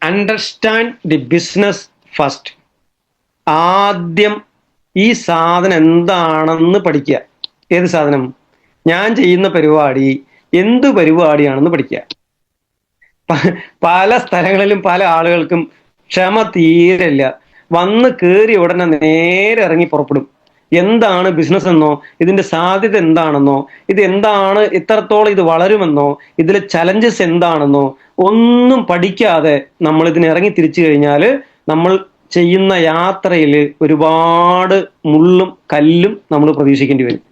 Understand the business first. ആദ്യം ഈ സാധനം എന്താണെന്ന് പഠിക്കുക. ഏത് സാധനം? ഞാൻ ചെയ്യുന്ന പരിപാടി എന്ത് പരിപാടിയാണെന്ന് പഠിക്കുക. പല സ്ഥലങ്ങളിലും പല ആളുകൾക്കും ക്ഷമ തീരില്ല. വന്ന് കയറി ഉടനെ നേരെ ഇറങ്ങി പുറപ്പെടും. എന്താണ് ബിസിനസ് എന്നോ, ഇതിന്റെ സാധ്യത എന്താണെന്നോ, ഇത് എന്താണ്, എത്രത്തോളം ഇത് വളരുമെന്നോ, ഇതിലെ ചലഞ്ചസ് എന്താണെന്നോ ഒന്നും പഠിക്കാതെ നമ്മൾ ഇതിന് ഇറങ്ങി തിരിച്ചു കഴിഞ്ഞാൽ നമ്മൾ ചെയ്യുന്ന യാത്രയിൽ ഒരുപാട് മുള്ളും കല്ലും നമ്മൾ പ്രതീക്ഷിക്കേണ്ടി വരും.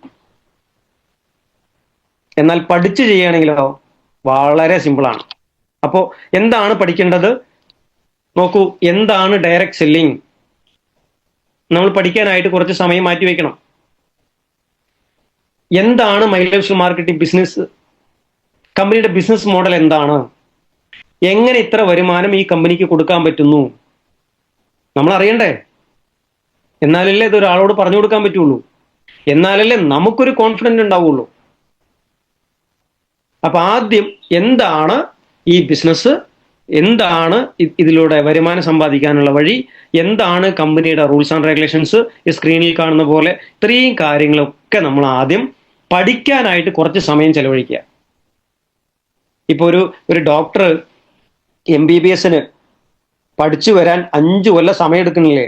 എന്നാൽ പഠിച്ചു ചെയ്യുകയാണെങ്കിലോ വളരെ സിമ്പിളാണ്. അപ്പോൾ എന്താണ് പഠിക്കേണ്ടത്? നോക്കൂ, എന്താണ് ഡയറക്റ്റ് സെല്ലിംഗ്? നമ്മൾ പഠിക്കാനായിട്ട് കുറച്ച് സമയം മാറ്റി വെക്കണം. എന്താണ് my life style marketing business? കമ്പനിയുടെ ബിസിനസ് മോഡൽ എന്താണ്? എങ്ങനെ ഇത്ര വരുമാനം ഈ കമ്പനിക്ക് കൊടുക്കാൻ പറ്റുന്നു? നമ്മൾ അറിയണ്ടേ? എന്നാലല്ലേ ഇത് ഒരാളോട് പറഞ്ഞു കൊടുക്കാൻ പറ്റുള്ളൂ. എന്നാലല്ലേ നമുക്കൊരു കോൺഫിഡൻസ് ഉണ്ടാവുള്ളൂ. അപ്പൊ ആദ്യം എന്താണ് ഈ ബിസിനസ്, എന്താണ് ഇതിലൂടെ വരുമാനം സമ്പാദിക്കാനുള്ള വഴി, എന്താണ് കമ്പനിയുടെ റൂൾസ് ആൻഡ് റെഗുലേഷൻസ്, ഈ സ്ക്രീനിൽ കാണുന്ന പോലെ ഇത്രയും കാര്യങ്ങളൊക്കെ നമ്മൾ ആദ്യം പഠിക്കാനായിട്ട് കുറച്ച് സമയം ചെലവഴിക്കുക. ഇപ്പൊ ഒരു ഡോക്ടർ MBBS പഠിച്ചു വരാൻ 5 കൊല്ലം സമയം എടുക്കുന്നില്ലേ?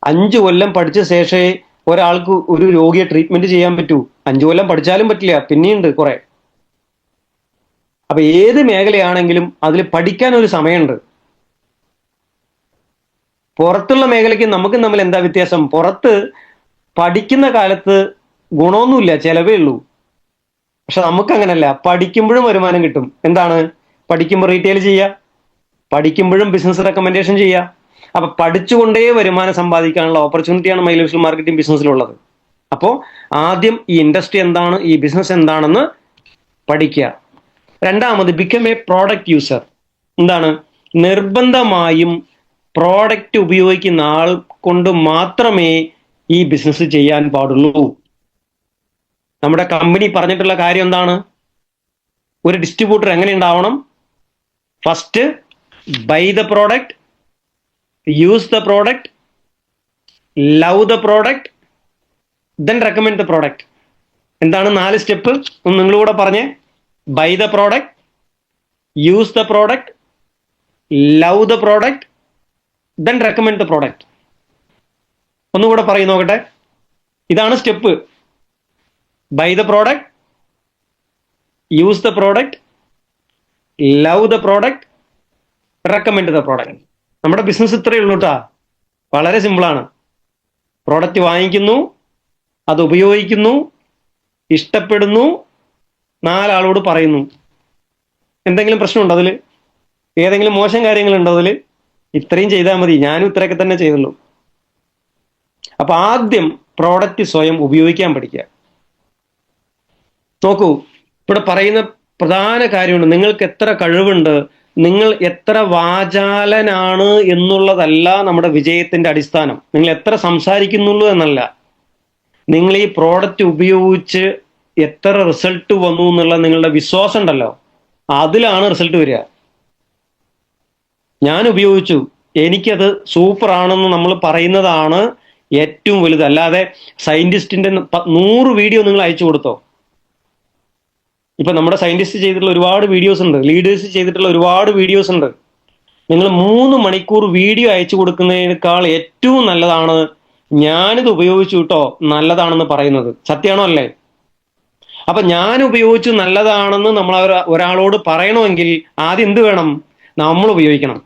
5 കൊല്ലം പഠിച്ച ശേഷമേ ഒരാൾക്ക് ഒരു രോഗിയെ ട്രീറ്റ്മെന്റ് ചെയ്യാൻ പറ്റൂ. 5 കൊല്ലം പഠിച്ചാലും പറ്റില്ല, പിന്നെയുണ്ട് കുറെ. അപ്പൊ ഏത് മേഖലയാണെങ്കിലും അതിൽ പഠിക്കാൻ ഒരു സമയമുണ്ട്. പുറത്തുള്ള മേഖലയ്ക്ക് നമുക്കും തമ്മിൽ എന്താ വ്യത്യാസം? പുറത്ത് പഠിക്കുന്ന കാലത്ത് ഗുണമൊന്നുമില്ല, ചെലവേ ഉള്ളൂ. പക്ഷെ നമുക്ക് അങ്ങനല്ല, പഠിക്കുമ്പോഴും വരുമാനം കിട്ടും. എന്താണ്? പഠിക്കുമ്പോൾ റീറ്റെയിൽ ചെയ്യുക, പഠിക്കുമ്പോഴും ബിസിനസ് റെക്കമെൻഡേഷൻ ചെയ്യുക. അപ്പൊ പഠിച്ചുകൊണ്ടേ വരുമാനം സമ്പാദിക്കാനുള്ള ഓപ്പർച്യൂണിറ്റിയാണ് മൈ ലൈഫ് സ്റ്റൈൽ മാർക്കറ്റിംഗ് ബിസിനസ്സിലുള്ളത്. അപ്പോൾ ആദ്യം ഈ ഇൻഡസ്ട്രി എന്താണ്, ഈ ബിസിനസ് എന്താണെന്ന് പഠിക്കുക. രണ്ടാമത്, ബിക്കം എ പ്രോഡക്റ്റ് യൂസർ. എന്താണ്? നിർബന്ധമായും പ്രോഡക്റ്റ് ഉപയോഗിക്കുന്ന ആൾ കൊണ്ട് മാത്രമേ ഈ ബിസിനസ് ചെയ്യാൻ പാടുള്ളൂ. നമ്മുടെ കമ്പനി പറഞ്ഞിട്ടുള്ള കാര്യം എന്താണ്? ഒരു ഡിസ്ട്രിബ്യൂട്ടർ എങ്ങനെ ഉണ്ടാവണം? First buy the product, use the product, love the product, then recommend the product. എന്താണ് 4 സ്റ്റെപ്പ്? ഒന്ന് നിങ്ങളൂടെ പറഞ്ഞേ. Buy the product, use the product, love the product, then recommend the product. ഒന്നുകൂടെ പറയും നോക്കട്ടെ. ഇതാണ് step. Buy the product, use the product, love the product, recommend the product. നമ്മുടെ business ഇത്രയേ ഉള്ളൂ കേട്ടാ. വളരെ സിമ്പിളാണ്. പ്രോഡക്റ്റ് വാങ്ങിക്കുന്നു, അത് ഉപയോഗിക്കുന്നു, ഇഷ്ടപ്പെടുന്നു, 4 ആളോട് പറയുന്നു. എന്തെങ്കിലും പ്രശ്നമുണ്ടോ അതിൽ? ഏതെങ്കിലും മോശം കാര്യങ്ങളുണ്ടോ അതിൽ? ഇത്രയും ചെയ്താൽ മതി. ഞാനും ഇത്രയൊക്കെ തന്നെ ചെയ്തുള്ളൂ. അപ്പൊ ആദ്യം പ്രോഡക്റ്റ് സ്വയം ഉപയോഗിക്കാൻ പഠിക്കുക. നോക്കൂ, ഇവിടെ പറയുന്ന പ്രധാന കാര്യമുണ്ട്. നിങ്ങൾക്ക് എത്ര കഴിവുണ്ട്, നിങ്ങൾ എത്ര വാചാലനാണ് എന്നുള്ളതല്ല നമ്മുടെ വിജയത്തിന്റെ അടിസ്ഥാനം. നിങ്ങൾ എത്ര സംസാരിക്കുന്നുള്ളൂ എന്നല്ല. നിങ്ങൾ ഈ പ്രോഡക്റ്റ് ഉപയോഗിച്ച് എത്ര റിസൾട്ട് വന്നു എന്നുള്ള നിങ്ങളുടെ വിശ്വാസം ഉണ്ടല്ലോ, അതിലാണ് റിസൾട്ട് വരിക. ഞാൻ ഉപയോഗിച്ചു, എനിക്കത് സൂപ്പർ ആണെന്ന് നമ്മൾ പറയുന്നതാണ് ഏറ്റവും വലുത്. അല്ലാതെ സയന്റിസ്റ്റിന്റെ 100 വീഡിയോ നിങ്ങൾ അയച്ചു കൊടുത്തോ? ഇപ്പൊ നമ്മുടെ സയന്റിസ്റ്റ് ചെയ്തിട്ടുള്ള ഒരുപാട് വീഡിയോസ് ഉണ്ട്, ലീഡേഴ്സ് ചെയ്തിട്ടുള്ള ഒരുപാട് വീഡിയോസ് ഉണ്ട്. നിങ്ങൾ 3 മണിക്കൂർ വീഡിയോ അയച്ചു കൊടുക്കുന്നതിനേക്കാൾ ഏറ്റവും നല്ലതാണ് ഞാനിത് ഉപയോഗിച്ചു കേട്ടോ, നല്ലതാണെന്ന് പറയുന്നത്. സത്യമാണോ അല്ലേ? അപ്പൊ ഞാൻ ഉപയോഗിച്ചു നല്ലതാണെന്ന് നമ്മൾ ഒരാളോട് പറയണമെങ്കിൽ ആദ്യം എന്ത് വേണം? നമ്മൾ ഉപയോഗിക്കണം.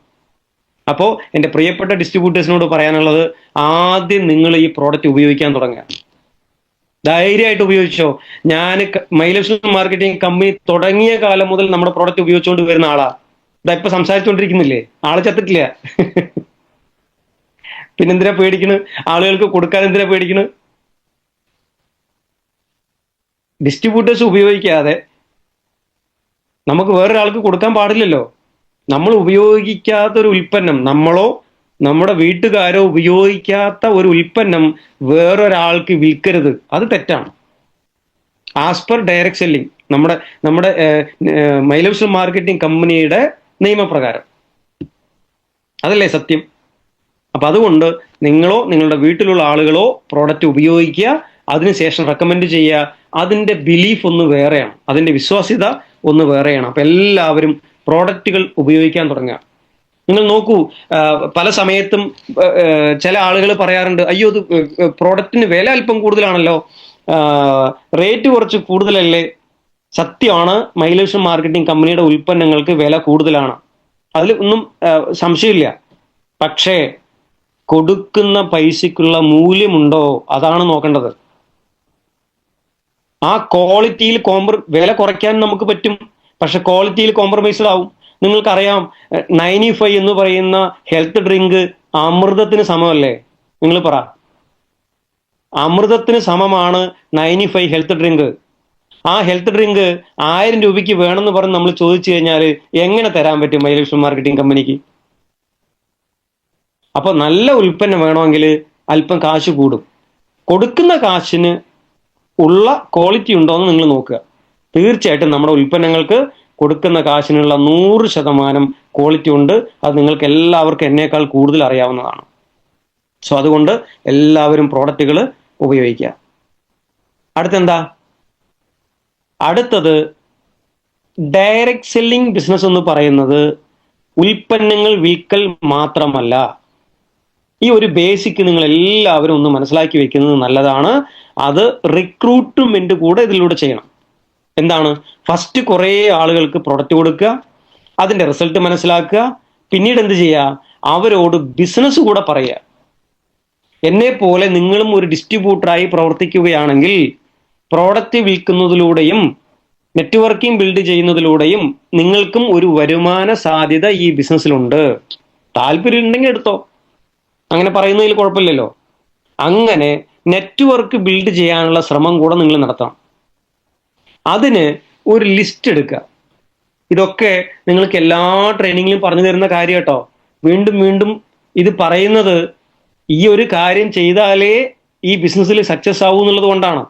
അപ്പോൾ എൻ്റെ പ്രിയപ്പെട്ട ഡിസ്ട്രിബ്യൂട്ടേഴ്സിനോട് പറയാനുള്ളത്, ആദ്യം നിങ്ങൾ ഈ പ്രോഡക്റ്റ് ഉപയോഗിക്കാൻ തുടങ്ങുക. ധൈര്യമായിട്ട് ഉപയോഗിച്ചോ. ഞാൻ my life style marketing company തുടങ്ങിയ കാലം മുതൽ നമ്മുടെ പ്രോഡക്റ്റ് ഉപയോഗിച്ചുകൊണ്ട് വരുന്ന ആളാ. ഇതാ ഇപ്പൊ സംസാരിച്ചുകൊണ്ടിരിക്കുന്നില്ലേ? ആള് ചത്തിട്ടില്ല. പിന്നെന്തിനാ പേടിക്കണ്? ആളുകൾക്ക് കൊടുക്കാൻ എന്തിനാ പേടിക്കണ്? ഡിസ്ട്രിബ്യൂട്ടേഴ്സ് ഉപയോഗിക്കാതെ നമുക്ക് വേറൊരാൾക്ക് കൊടുക്കാൻ പാടില്ലല്ലോ. നമ്മൾ ഉപയോഗിക്കാത്ത ഒരു ഉൽപ്പന്നം, നമ്മളോ നമ്മുടെ വീട്ടുകാരോ ഉപയോഗിക്കാത്ത ഒരു ഉൽപ്പന്നം വേറൊരാൾക്ക് വിൽക്കരുത്. അത് തെറ്റാണ്. ആസ് പെർ ഡയറക്ട് സെല്ലിംഗ്, നമ്മുടെ മൈ ലൈഫ് സ്റ്റൈൽ മാർക്കറ്റിംഗ് കമ്പനിയുടെ നിയമപ്രകാരം അതല്ലേ സത്യം? അപ്പൊ അതുകൊണ്ട് നിങ്ങളോ നിങ്ങളുടെ വീട്ടിലുള്ള ആളുകളോ പ്രോഡക്റ്റ് ഉപയോഗിക്കുക, അതിനുശേഷം റെക്കമെൻഡ് ചെയ്യുക. അതിന്റെ ബിലീഫ് ഒന്ന് വേറെയാണ്, അതിന്റെ വിശ്വാസ്യത ഒന്ന് വേറെയാണ്. അപ്പൊ എല്ലാവരും പ്രോഡക്റ്റുകൾ ഉപയോഗിക്കാൻ തുടങ്ങുക. നിങ്ങൾ നോക്കൂ, പല സമയത്തും ചില ആളുകൾ പറയാറുണ്ട്, അയ്യോ ഇത് പ്രോഡക്റ്റിന് വില അല്പം കൂടുതലാണല്ലോ, റേറ്റ് കുറച്ച് കൂടുതലല്ലേ. സത്യമാണ്, മൈലേഷൻ മാർക്കറ്റിംഗ് കമ്പനിയുടെ ഉൽപ്പന്നങ്ങൾക്ക് വില കൂടുതലാണ്, അതിൽ ഒന്നും സംശയമില്ല. പക്ഷേ കൊടുക്കുന്ന പൈസക്കുള്ള മൂല്യമുണ്ടോ, അതാണ് നോക്കേണ്ടത്. ആ ക്വാളിറ്റിയിൽ വില കുറയ്ക്കാൻ നമുക്ക് പറ്റും, പക്ഷെ ക്വാളിറ്റിയിൽ കോംപ്രമൈസ്ഡ് ആവും. നിങ്ങൾക്കറിയാം, 95 എന്ന് പറയുന്ന ഹെൽത്ത് ഡ്രിങ്ക് അമൃതത്തിന് സമമല്ലേ? നിങ്ങൾ പറ, അമൃതത്തിന് സമമാണ് 95 ഹെൽത്ത് ഡ്രിങ്ക്. ആ ഹെൽത്ത് ഡ്രിങ്ക് 1000 രൂപയ്ക്ക് വേണമെന്ന് പറഞ്ഞ് നമ്മൾ ചോദിച്ചു കഴിഞ്ഞാൽ എങ്ങനെ തരാൻ പറ്റും മൈലേഷൻ മാർക്കറ്റിംഗ് കമ്പനിക്ക്? അപ്പൊ നല്ല ഉൽപ്പന്നം വേണമെങ്കിൽ അല്പം കാശ് കൂടും. കൊടുക്കുന്ന കാശിന് ഉള്ള ക്വാളിറ്റി ഉണ്ടോ എന്ന് നിങ്ങൾ നോക്കുക. തീർച്ചയായിട്ടും നമ്മുടെ ഉൽപ്പന്നങ്ങൾക്ക് കൊടുക്കുന്ന കാശിനുള്ള 100% ക്വാളിറ്റി ഉണ്ട്. അത് നിങ്ങൾക്ക് എല്ലാവർക്കും എന്നേക്കാൾ കൂടുതൽ അറിയാവുന്നതാണ്. സോ അതുകൊണ്ട് എല്ലാവരും പ്രോഡക്റ്റുകൾ ഉപയോഗിക്കുക. അടുത്തെന്താ? അടുത്തത് ഡയറക്റ്റ് സെല്ലിംഗ് ബിസിനസ് എന്ന് പറയുന്നത് ഉൽപ്പന്നങ്ങൾ വിൽക്കൽ മാത്രമല്ല. ഈ ഒരു ബേസിക് നിങ്ങൾ എല്ലാവരും ഒന്ന് മനസ്സിലാക്കി വെക്കുന്നത് നല്ലതാണ്. അത് റിക്രൂട്ട്മെന്റ് കൂടെ ഇതിലൂടെ ചെയ്യണം. എന്താണ്? ഫസ്റ്റ് കുറേ ആളുകൾക്ക് പ്രൊഡക്റ്റ് കൊടുക്കുക, അതിന്റെ റിസൾട്ട് മനസ്സിലാക്കുക, പിന്നീട് എന്ത് ചെയ്യുക? അവരോട് ബിസിനസ് കൂടെ പറയുക. എന്നെ പോലെ നിങ്ങളും ഒരു ഡിസ്ട്രിബ്യൂട്ടറായി പ്രവർത്തിക്കുകയാണെങ്കിൽ പ്രോഡക്റ്റ് വിൽക്കുന്നതിലൂടെയും നെറ്റ്വർക്കിംഗ് ബിൽഡ് ചെയ്യുന്നതിലൂടെയും നിങ്ങൾക്കും ഒരു വരുമാന സാധ്യത ഈ ബിസിനസ്സിലുണ്ട്. താല്പര്യം ഉണ്ടെങ്കിൽ എടുത്തോ, അങ്ങനെ പറയുന്നതിൽ കുഴപ്പമില്ലല്ലോ. അങ്ങനെ നെറ്റ്വർക്ക് ബിൽഡ് ചെയ്യാനുള്ള ശ്രമം കൂടെ നിങ്ങൾ നടത്തണം. അതിന് ഒരു ലിസ്റ്റ് എടുക്കുക. ഇതൊക്കെ നിങ്ങൾക്ക് എല്ലാ ട്രെയിനിങ്ങിലും പറഞ്ഞു തരുന്ന കാര്യം കേട്ടോ. വീണ്ടും വീണ്ടും ഇത് പറയുന്നത് ഈ ഒരു കാര്യം ചെയ്താലേ ഈ ബിസിനസ്സിൽ സക്സസ് ആവൂ എന്നുള്ളത് കൊണ്ടാണ്.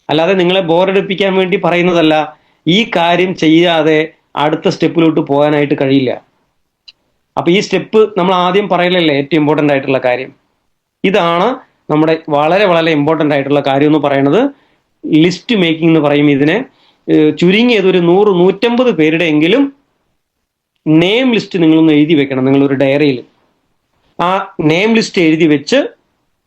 അല്ലാതെ നിങ്ങളെ ബോറടിപ്പിക്കാൻ വേണ്ടി പറയുന്നതല്ല. ഈ കാര്യം ചെയ്യാതെ അടുത്ത സ്റ്റെപ്പിലോട്ട് പോകാനായിട്ട് കഴിയില്ല. അപ്പൊ ഈ സ്റ്റെപ്പ് നമ്മൾ ആദ്യം പറയലല്ലേ ഏറ്റവും ഇമ്പോർട്ടൻ്റ് ആയിട്ടുള്ള കാര്യം. ഇതാണ് നമ്മുടെ വളരെ വളരെ ഇമ്പോർട്ടൻ്റ് ആയിട്ടുള്ള കാര്യം എന്ന് പറയുന്നത്. ലിസ്റ്റ് മേക്കിംഗ് എന്ന് പറയും ഇതിനെ. ചുരുങ്ങിയത് ഒരു 100-150 പേരുടെ എങ്കിലും നെയിം ലിസ്റ്റ് നിങ്ങളൊന്ന് എഴുതി വെക്കണം നിങ്ങളൊരു ഡയറിയിൽ. ആ നെയിം ലിസ്റ്റ് എഴുതി വെച്ച്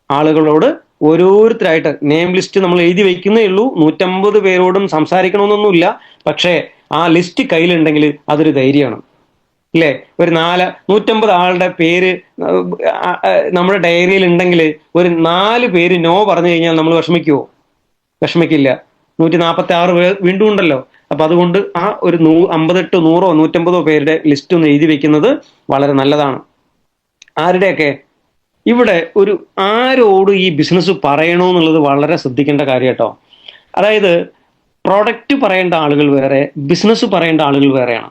ആളുകളോട് ഓരോരുത്തരായിട്ട് നെയിം ലിസ്റ്റ് നമ്മൾ എഴുതി വെക്കുന്നേ ഉള്ളൂ. 150 പേരോടും സംസാരിക്കണമെന്നൊന്നുമില്ല. പക്ഷേ ആ ലിസ്റ്റ് കയ്യിലുണ്ടെങ്കിൽ അതൊരു ധൈര്യമാണ്, അല്ലേ? ഒരു 150 ആളുടെ പേര് നമ്മുടെ ഡയറിയിൽ ഉണ്ടെങ്കിൽ ഒരു 4 പേര് നോ പറഞ്ഞു കഴിഞ്ഞാൽ നമ്മൾ വിഷമിക്കുവോ? വിഷമിക്കില്ല. 146 വീണ്ടും ഉണ്ടല്ലോ. അപ്പൊ അതുകൊണ്ട് ആ ഒരു 58, 100, 150 പേരുടെ ലിസ്റ്റ് ഒന്ന് എഴുതി വെക്കുന്നത് വളരെ നല്ലതാണ്. ആരുടെയൊക്കെ? ഇവിടെ ഒരു ആരോട് ഈ ബിസിനസ് പറയണോ എന്നുള്ളത് വളരെ ശ്രദ്ധിക്കേണ്ട കാര്യം കേട്ടോ. അതായത് പ്രൊഡക്റ്റ് പറയേണ്ട ആളുകൾ വേറെ, ബിസിനസ് പറയേണ്ട ആളുകൾ വേറെയാണ്.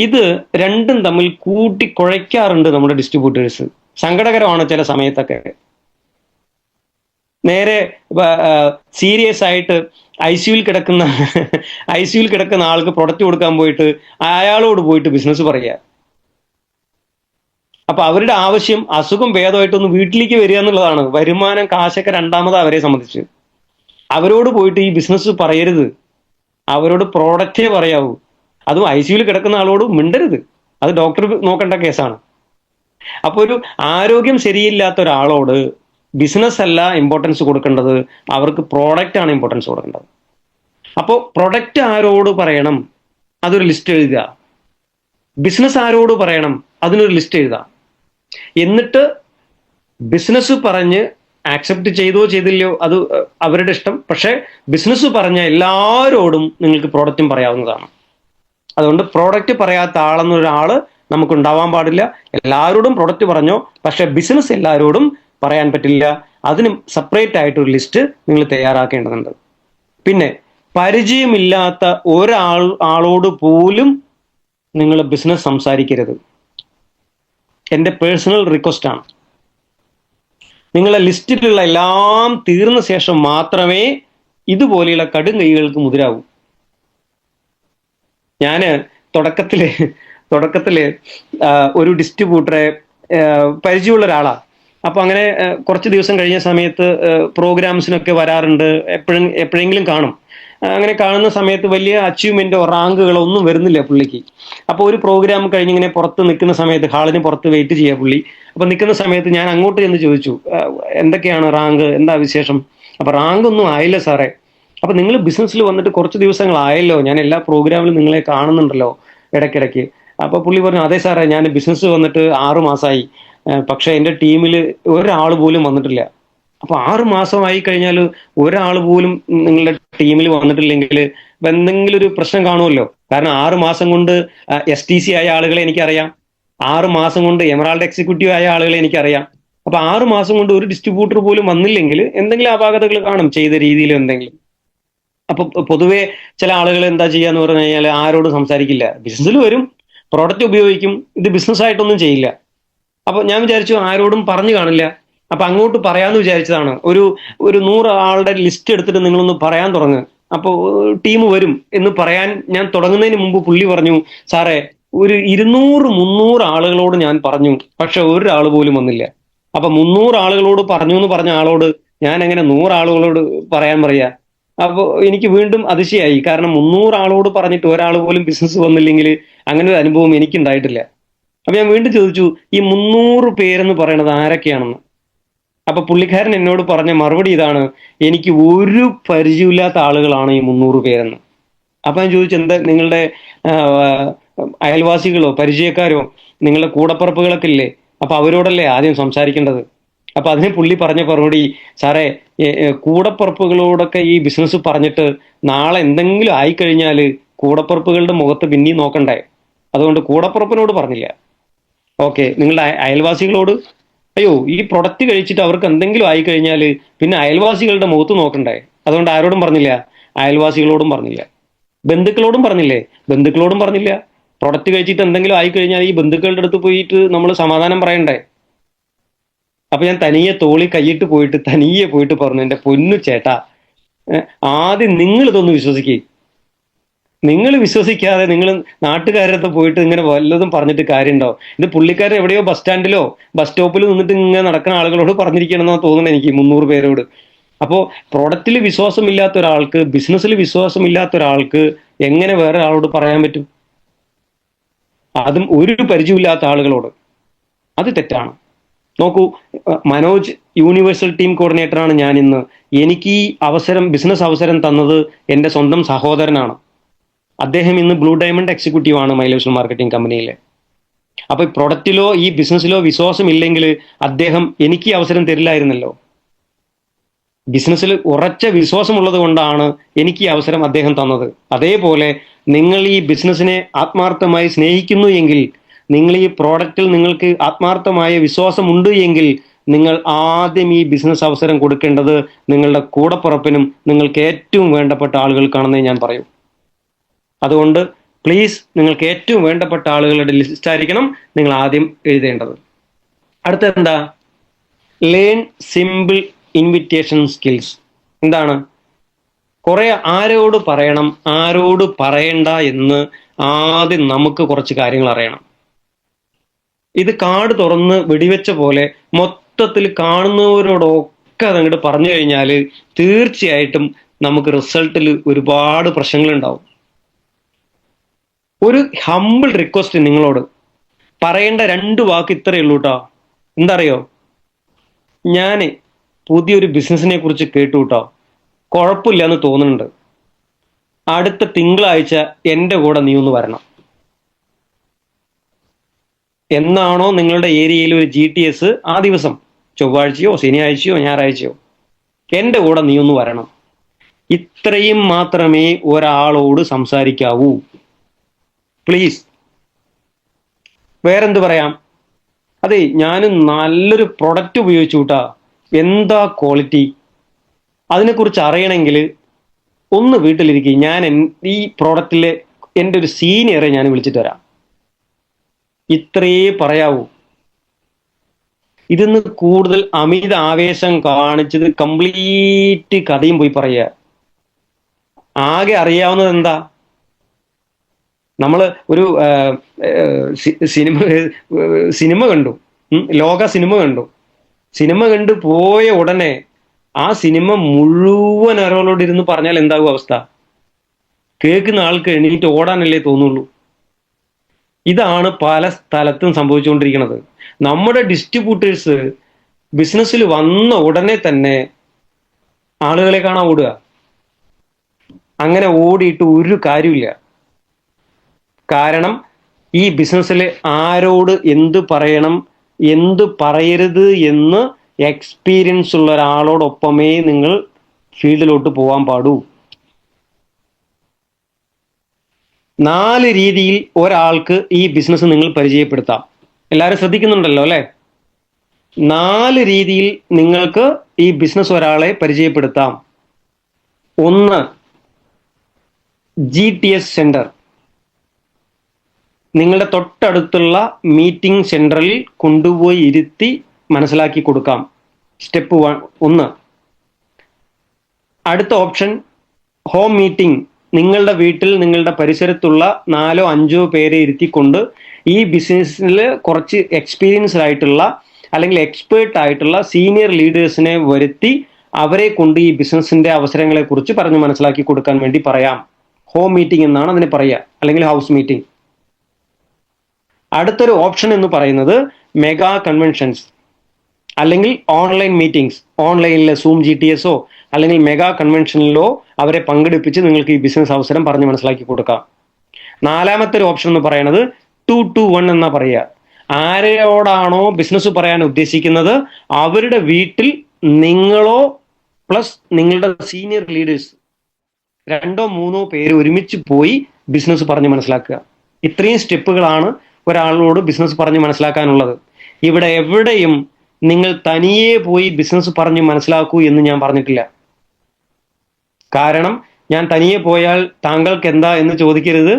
ഇത് രണ്ടും തമ്മിൽ കൂട്ടി കുഴയ്ക്കാറുണ്ട് നമ്മുടെ ഡിസ്ട്രിബ്യൂട്ടേഴ്സ്. സങ്കടകരമാണ് ചില സമയത്തൊക്കെ. നേരെ സീരിയസ് ആയിട്ട് ICUവിൽ കിടക്കുന്ന ആൾക്ക് പ്രൊഡക്റ്റ് കൊടുക്കാൻ പോയിട്ട് അയാളോട് പോയിട്ട് ബിസിനസ് പറയുക. അപ്പൊ അവരുടെ ആവശ്യം അസുഖം ഭേദമായിട്ടൊന്ന് വീട്ടിലേക്ക് വരിക എന്നുള്ളതാണ്. വരുമാനം, കാശൊക്കെ രണ്ടാമത് അവരെ സംബന്ധിച്ച്. അവരോട് പോയിട്ട് ഈ ബിസിനസ് പറയരുത്, അവരോട് പ്രോഡക്റ്റേ പറയാവൂ. അതും ICUവിൽ കിടക്കുന്ന ആളോട് മിണ്ടരുത്. അത് ഡോക്ടർ നോക്കേണ്ട കേസാണ്. അപ്പൊ ഒരു ആരോഗ്യം ശരിയില്ലാത്ത ഒരാളോട് ബിസിനസ് അല്ല ഇമ്പോർട്ടൻസ് കൊടുക്കേണ്ടത്, അവർക്ക് പ്രോഡക്റ്റ് ആണ് ഇമ്പോർട്ടൻസ് കൊടുക്കേണ്ടത്. അപ്പോൾ പ്രൊഡക്റ്റ് ആരോട് പറയണം, അതൊരു ലിസ്റ്റ് എഴുതുക. ബിസിനസ് ആരോട് പറയണം, അതിനൊരു ലിസ്റ്റ് എഴുതുക. എന്നിട്ട് ബിസിനസ് പറഞ്ഞ് ആക്സെപ്റ്റ് ചെയ്തോ ചെയ്തില്ലയോ അത് അവരുടെ ഇഷ്ടം. പക്ഷെ ബിസിനസ് പറഞ്ഞ എല്ലാവരോടും നിങ്ങൾക്ക് പ്രോഡക്റ്റും പറയാവുന്നതാണ്. അതുകൊണ്ട് പ്രോഡക്റ്റ് പറയാത്ത ആളെന്നൊരാള് നമുക്ക് ഉണ്ടാവാൻ പാടില്ല. എല്ലാവരോടും പ്രൊഡക്റ്റ് പറഞ്ഞോ, പക്ഷെ ബിസിനസ് എല്ലാവരോടും പറയാൻ പറ്റില്ല. അതിനും സെപ്പറേറ്റ് ആയിട്ടൊരു ലിസ്റ്റ് നിങ്ങൾ തയ്യാറാക്കേണ്ടതുണ്ട്. പിന്നെ പരിചയമില്ലാത്ത ആളോട് പോലും നിങ്ങൾ ബിസിനസ് സംസാരിക്കരുത്. എൻ്റെ പേഴ്സണൽ റിക്വസ്റ്റ് ആണ്. നിങ്ങളെ ലിസ്റ്റിലുള്ള എല്ലാം തീർന്ന ശേഷം മാത്രമേ ഇതുപോലെയുള്ള കടും കൈകൾക്ക് മുതിരാവൂ. ഞാന് തുടക്കത്തില് തുടക്കത്തില് ഒരു ഡിസ്ട്രിബ്യൂട്ടറെ പരിചയമുള്ള ഒരാളാ. അപ്പൊ അങ്ങനെ കുറച്ച് ദിവസം കഴിഞ്ഞ സമയത്ത് പ്രോഗ്രാംസിനൊക്കെ വരാറുണ്ട്, എപ്പോഴെങ്കിലും കാണും. അങ്ങനെ കാണുന്ന സമയത്ത് വലിയ അച്ചീവ്മെന്റോ റാങ്കുകളോ ഒന്നും വരുന്നില്ല പുള്ളിക്ക്. അപ്പൊ ഒരു പ്രോഗ്രാം കഴിഞ്ഞിങ്ങനെ പുറത്ത് നിൽക്കുന്ന സമയത്ത്, ഹാളിന് പുറത്ത് വെയിറ്റ് ചെയ്യാ പുള്ളി. അപ്പൊ നിൽക്കുന്ന സമയത്ത് ഞാൻ അങ്ങോട്ട് ചെന്ന് ചോദിച്ചു, എന്തൊക്കെയാണ് റാങ്ക്, എന്താ വിശേഷം? അപ്പൊ റാങ്ക് ഒന്നും ആയില്ല സാറേ. അപ്പൊ നിങ്ങൾ ബിസിനസ്സിൽ വന്നിട്ട് കുറച്ച് ദിവസങ്ങളായല്ലോ, ഞാൻ എല്ലാ പ്രോഗ്രാമിലും നിങ്ങളെ കാണുന്നുണ്ടല്ലോ ഇടയ്ക്കിടയ്ക്ക്. അപ്പൊ പുള്ളി പറഞ്ഞു, അതെ സാറേ, ഞാൻ ബിസിനസ് വന്നിട്ട് 6 മാസമായി, പക്ഷെ എന്റെ ടീമിൽ ഒരാൾ പോലും വന്നിട്ടില്ല. അപ്പൊ 6 മാസമായി കഴിഞ്ഞാൽ ഒരാൾ പോലും നിങ്ങളുടെ ടീമിൽ വന്നിട്ടില്ലെങ്കിൽ എന്തെങ്കിലും ഒരു പ്രശ്നം കാണുമല്ലോ. കാരണം 6 മാസം കൊണ്ട് STC ആയ ആളുകളെ എനിക്കറിയാം, 6 മാസം കൊണ്ട് എമറാൾഡ് എക്സിക്യൂട്ടീവ് ആയ ആളുകളെ എനിക്കറിയാം. അപ്പൊ 6 മാസം കൊണ്ട് ഒരു ഡിസ്ട്രിബ്യൂട്ടർ പോലും വന്നില്ലെങ്കിൽ എന്തെങ്കിലും അപാകതകൾ കാണും, ചെയ്ത രീതിയിൽ എന്തെങ്കിലും. അപ്പൊ പൊതുവെ ചില ആളുകൾ എന്താ ചെയ്യാന്ന് പറഞ്ഞു കഴിഞ്ഞാൽ ആരോടും സംസാരിക്കില്ല, ബിസിനസ്സിൽ വരും, പ്രോഡക്റ്റ് ഉപയോഗിക്കും, ഇത് ബിസിനസ് ആയിട്ടൊന്നും ചെയ്യില്ല. അപ്പൊ ഞാൻ വിചാരിച്ചു ആരോടും പറഞ്ഞു കാണില്ല, അപ്പൊ അങ്ങോട്ട് പറയാന്ന് വിചാരിച്ചതാണ്. ഒരു ഒരു 100 ആളുടെ ലിസ്റ്റ് എടുത്തിട്ട് നിങ്ങളൊന്ന് പറയാൻ തുടങ്ങുക, അപ്പൊ ടീം വരും എന്ന് പറയാൻ ഞാൻ തുടങ്ങുന്നതിന് മുമ്പ് പുള്ളി പറഞ്ഞു, സാറേ, ഒരു 200-300 ആളുകളോട് ഞാൻ പറഞ്ഞു, പക്ഷെ ഒരാൾ പോലും വന്നില്ല. അപ്പൊ 300 ആളുകളോട് പറഞ്ഞു എന്ന് പറഞ്ഞ ആളോട് ഞാൻ എങ്ങനെ 100 ആളുകളോട് പറയാൻ പറയാ? അപ്പൊ എനിക്ക് വീണ്ടും അതിശയായി, കാരണം 300 ആളോട് പറഞ്ഞിട്ട് ഒരാൾ പോലും ബിസിനസ് വന്നില്ലെങ്കിൽ അങ്ങനെ ഒരു അനുഭവം എനിക്ക് ഉണ്ടായിട്ടില്ല. അപ്പൊ ഞാൻ വീണ്ടും ചോദിച്ചു, ഈ 300 പേരെന്ന് പറയണത് ആരൊക്കെയാണെന്ന്. അപ്പൊ പുള്ളിക്കാരൻ എന്നോട് പറഞ്ഞ മറുപടി ഇതാണ്, എനിക്ക് ഒരു പരിചയമില്ലാത്ത ആളുകളാണ് ഈ 300 പേരെന്ന്. അപ്പൊ ഞാൻ ചോദിച്ചു, എന്താ നിങ്ങളുടെ അയൽവാസികളോ പരിചയക്കാരോ നിങ്ങളുടെ കൂടപ്പുറപ്പുകളൊക്കെ ഇല്ലേ? അപ്പൊ അവരോടല്ലേ ആദ്യം സംസാരിക്കേണ്ടത്. അപ്പൊ അതിന് പുള്ളി പറഞ്ഞ മറുപടി, സാറേ, കൂടപ്പുറപ്പുകളോടൊക്കെ ഈ ബിസിനസ് പറഞ്ഞിട്ട് നാളെ എന്തെങ്കിലും ആയിക്കഴിഞ്ഞാൽ കൂടപ്പുറപ്പുകളുടെ മുഖത്ത് പിന്നെയും നോക്കണ്ടേ, അതുകൊണ്ട് കൂടപ്പുറപ്പിനോട് പറഞ്ഞില്ല. ഓക്കെ, നിങ്ങളുടെ അയൽവാസികളോട്, അയ്യോ, ഈ പ്രൊഡക്റ്റ് കഴിച്ചിട്ട് അവർക്ക് എന്തെങ്കിലും ആയി കഴിഞ്ഞാൽ പിന്നെ അയൽവാസികളുടെ മുഖത്ത് നോക്കണ്ടേ, അതുകൊണ്ട് ആരോടും പറഞ്ഞില്ല, അയൽവാസികളോടും പറഞ്ഞില്ല. ബന്ധുക്കളോടും പറഞ്ഞില്ലേ, ബന്ധുക്കളോടും പറഞ്ഞില്ല. പ്രൊഡക്റ്റ് കഴിച്ചിട്ട് എന്തെങ്കിലും ആയി കഴിഞ്ഞാൽ ഈ ബന്ധുക്കളുടെ അടുത്ത് പോയിട്ട് നമ്മൾ സമാധാനം പറയണ്ടേ. അപ്പൊ ഞാൻ തനിയെ തോളി കൈയിട്ട് പോയിട്ട് തനിയെ പോയിട്ട് പറഞ്ഞു, എന്റെ പൊന്നു ചേട്ടാ, ആദ്യം നിങ്ങൾ ഇതൊന്ന് വിശ്വസിക്കേ. നിങ്ങൾ വിശ്വസിക്കാതെ നിങ്ങൾ നാട്ടുകാരടുത്ത് പോയിട്ട് ഇങ്ങനെ വല്ലതും പറഞ്ഞിട്ട് കാര്യമുണ്ടോ? ഇത് പുള്ളിക്കാരൻ എവിടെയോ ബസ് സ്റ്റാൻഡിലോ ബസ് സ്റ്റോപ്പിൽ നിന്നിട്ട് ഇങ്ങനെ നടക്കുന്ന ആളുകളോട് പറഞ്ഞിരിക്കണമെന്നാണ് തോന്നുന്നത് എനിക്ക്, 300 പേരോട്. അപ്പോ പ്രൊഡക്റ്റിൽ വിശ്വാസമില്ലാത്ത ഒരാൾക്ക്, ബിസിനസ്സിൽ വിശ്വാസമില്ലാത്ത ഒരാൾക്ക് എങ്ങനെ വേറെ ആളോട് പറയാൻ പറ്റും? അതും ഒരു പരിചയമില്ലാത്ത ആളുകളോട്. അത് തെറ്റാണ്. നോക്കൂ, മനോജ് യൂണിവേഴ്സൽ ടീം കോർഡിനേറ്ററാണ് ഞാൻ ഇന്ന്. എനിക്ക് ഈ അവസരം, ബിസിനസ് അവസരം തന്നത് എൻ്റെ സ്വന്തം സഹോദരനാണ്. അദ്ദേഹം ഇന്ന് ബ്ലൂ ഡയമണ്ട് എക്സിക്യൂട്ടീവ് ആണ് മൈലേഷൻ മാർക്കറ്റിംഗ് കമ്പനിയിലെ. അപ്പൊ ഈ പ്രൊഡക്റ്റിലോ ഈ ബിസിനസ്സിലോ വിശ്വാസം ഇല്ലെങ്കിൽ അദ്ദേഹം എനിക്ക് ഈ അവസരം തരില്ലായിരുന്നല്ലോ. ബിസിനസ്സിൽ ഉറച്ച വിശ്വാസമുള്ളത് കൊണ്ടാണ് എനിക്ക് ഈ അവസരം അദ്ദേഹം തന്നത്. അതേപോലെ നിങ്ങൾ ഈ ബിസിനസ്സിനെ ആത്മാർത്ഥമായി സ്നേഹിക്കുന്നു എങ്കിൽ, നിങ്ങൾ ഈ പ്രോഡക്റ്റിൽ നിങ്ങൾക്ക് ആത്മാർത്ഥമായ വിശ്വാസമുണ്ട് എങ്കിൽ, നിങ്ങൾ ആദ്യം ഈ ബിസിനസ് അവസരം കൊടുക്കേണ്ടത് നിങ്ങളുടെ കൂടപ്പുറപ്പിനും നിങ്ങൾക്ക് ഏറ്റവും വേണ്ടപ്പെട്ട ആളുകൾക്കാണെന്നേ ഞാൻ പറയൂ. അതുകൊണ്ട് പ്ലീസ്, നിങ്ങൾക്ക് ഏറ്റവും വേണ്ടപ്പെട്ട ആളുകളുടെ ലിസ്റ്റ് ആയിരിക്കണം നിങ്ങൾ ആദ്യം എഴുതേണ്ടത്. അടുത്ത എന്താ? Learn simple invitation skills. എന്താണ്? കുറെ ആരോട് പറയണം, ആരോട് പറയണ്ട എന്ന് ആദ്യം നമുക്ക് കുറച്ച് കാര്യങ്ങൾ അറിയണം. ഇത് കാർഡ് തുറന്ന് വെടിവെച്ച പോലെ മൊത്തത്തിൽ കാണുന്നവരോടൊക്കെ അതങ്ങോട്ട് പറഞ്ഞു കഴിഞ്ഞാൽ തീർച്ചയായിട്ടും നമുക്ക് റിസൾട്ടിൽ ഒരുപാട് പ്രശ്നങ്ങളുണ്ടാവും. ഒരു ഹമ്പിൾ റിക്വസ്റ്റ് നിങ്ങളോട് പറയേണ്ട 2 വാക്ക് ഇത്രയേ ഉള്ളൂ കേട്ടോ. എന്താ അറിയോ? ഞാൻ പുതിയൊരു ബിസിനസിനെ കുറിച്ച് കേട്ടു കേട്ടോ, കുഴപ്പമില്ല എന്ന് തോന്നുന്നുണ്ട്. അടുത്ത തിങ്കളാഴ്ച എൻ്റെ കൂടെ നീ ഒന്ന് വരണം. എന്നാണോ നിങ്ങളുടെ ഏരിയയിൽ ഒരു GTS ആ ദിവസം, ചൊവ്വാഴ്ചയോ ശനിയാഴ്ചയോ ഞായറാഴ്ചയോ, എൻ്റെ കൂടെ നീ ഒന്ന് വരണം. ഇത്രയും മാത്രമേ ഒരാളോട് സംസാരിക്കാവൂ. പ്ലീസ്. വേറെന്ത് പറയാം? അതെ, ഞാൻ നല്ലൊരു പ്രൊഡക്റ്റ് ഉപയോഗിച്ചു കൂട്ടാ, എന്താ ക്വാളിറ്റി, അതിനെക്കുറിച്ച് അറിയണമെങ്കിൽ ഒന്ന് വീട്ടിലിരിക്കും, ഞാൻ ഈ പ്രോഡക്റ്റിലെ എൻ്റെ ഒരു സീനിയറെ ഞാൻ വിളിച്ചിട്ട് വരാം. ഇത്രയേ പറയാവൂ. ഇതിന്ന് കൂടുതൽ അമിത ആവേശം കാണിച്ചത് കംപ്ലീറ്റ് കഥയും പോയി പറയുക. ആകെ അറിയാവുന്നത് എന്താ? നമ്മൾ ഒരു സിനിമ സിനിമ കണ്ടു, ലോക സിനിമ കണ്ടു. സിനിമ കണ്ട് പോയ ഉടനെ ആ സിനിമ മുഴുവൻ ഒരാളോട് ഇരുന്ന് പറഞ്ഞാൽ എന്താകും അവസ്ഥ? കേൾക്കുന്ന ആൾക്ക് എണീറ്റ് ഓടാനല്ലേ തോന്നുള്ളൂ. ഇതാണ് പല സ്ഥലത്തും സംഭവിച്ചുകൊണ്ടിരിക്കുന്നത്. നമ്മുടെ ഡിസ്ട്രിബ്യൂട്ടേഴ്സ് ബിസിനസ്സിൽ വന്ന ഉടനെ തന്നെ ആളുകളെ കാണാൻ ഓടുക. അങ്ങനെ ഓടിയിട്ട് ഒരു കാര്യമില്ല. കാരണം ഈ ബിസിനസ്സിൽ ആരോട് എന്ത് പറയണം, എന്ത് പറയരുത് എന്ന് എക്സ്പീരിയൻസ് ഉള്ള ഒരാളോടൊപ്പമേ നിങ്ങൾ ഫീൽഡിലോട്ട് പോകാൻ പാടൂ. 4 രീതിയിൽ ഒരാൾക്ക് ഈ ബിസിനസ് നിങ്ങൾ പരിചയപ്പെടുത്താം. എല്ലാവരും ശ്രദ്ധിക്കുന്നുണ്ടല്ലോ അല്ലെ? 4 രീതിയിൽ നിങ്ങൾക്ക് ഈ ബിസിനസ് ഒരാളെ പരിചയപ്പെടുത്താം. 1, GTS സെന്റർ. നിങ്ങളുടെ തൊട്ടടുത്തുള്ള മീറ്റിംഗ് സെന്ററിൽ കൊണ്ടുപോയി ഇരുത്തി മനസ്സിലാക്കി കൊടുക്കാം. സ്റ്റെപ്പ് 1. അടുത്ത ഓപ്ഷൻ ഹോം മീറ്റിംഗ്. നിങ്ങളുടെ വീട്ടിൽ നിങ്ങളുടെ പരിസരത്തുള്ള 4-5 പേരെ ഇരുത്തിക്കൊണ്ട് ഈ ബിസിനസ്സിൽ കുറച്ച് എക്സ്പീരിയൻസ്ഡ് ആയിട്ടുള്ള അല്ലെങ്കിൽ എക്സ്പേർട്ട് ആയിട്ടുള്ള സീനിയർ ലീഡേഴ്സിനെ വരുത്തി അവരെ കൊണ്ട് ഈ ബിസിനസിന്റെ അവസരങ്ങളെ കുറിച്ച് പറഞ്ഞു മനസ്സിലാക്കി കൊടുക്കാൻ വേണ്ടി പറയാം. ഹോം മീറ്റിംഗ് എന്നാണ് അതിനെ പറയുക, അല്ലെങ്കിൽ ഹൗസ് മീറ്റിംഗ്. അടുത്തൊരു ഓപ്ഷൻ എന്ന് പറയുന്നത് മെഗാ കൺവെൻഷൻസ് അല്ലെങ്കിൽ ഓൺലൈൻ മീറ്റിംഗ്സ്. ഓൺലൈനിലെ സൂം GTS അല്ലെങ്കിൽ മെഗാ കൺവെൻഷനിലോ അവരെ പങ്കെടുപ്പിച്ച് നിങ്ങൾക്ക് ഈ ബിസിനസ് അവസരം പറഞ്ഞ് മനസ്സിലാക്കി കൊടുക്കാം. 4മത്തെ ഒരു ഓപ്ഷൻ എന്ന് പറയുന്നത് 2 to 1 എന്നാ പറയുക. ആരോടാണോ ബിസിനസ് പറയാൻ ഉദ്ദേശിക്കുന്നത് അവരുടെ വീട്ടിൽ നിങ്ങളോ പ്ലസ് നിങ്ങളുടെ സീനിയർ ലീഡേഴ്സ് 2-3 പേര് ഒരുമിച്ച് പോയി ബിസിനസ് പറഞ്ഞ് മനസ്സിലാക്കുക. ഇത്രയും സ്റ്റെപ്പുകളാണ് ഒരാളോട് ബിസിനസ് പറഞ്ഞ് മനസ്സിലാക്കാനുള്ളത്. ഇവിടെ എവിടെയും നിങ്ങൾ തനിയെ പോയി ബിസിനസ് പറഞ്ഞ് മനസ്സിലാക്കൂ എന്ന് ഞാൻ പറഞ്ഞിട്ടില്ല. കാരണം ഞാൻ തനിയെ പോയാൽ താങ്കൾക്ക് എന്താ എന്ന് ചോദിക്കരുത്.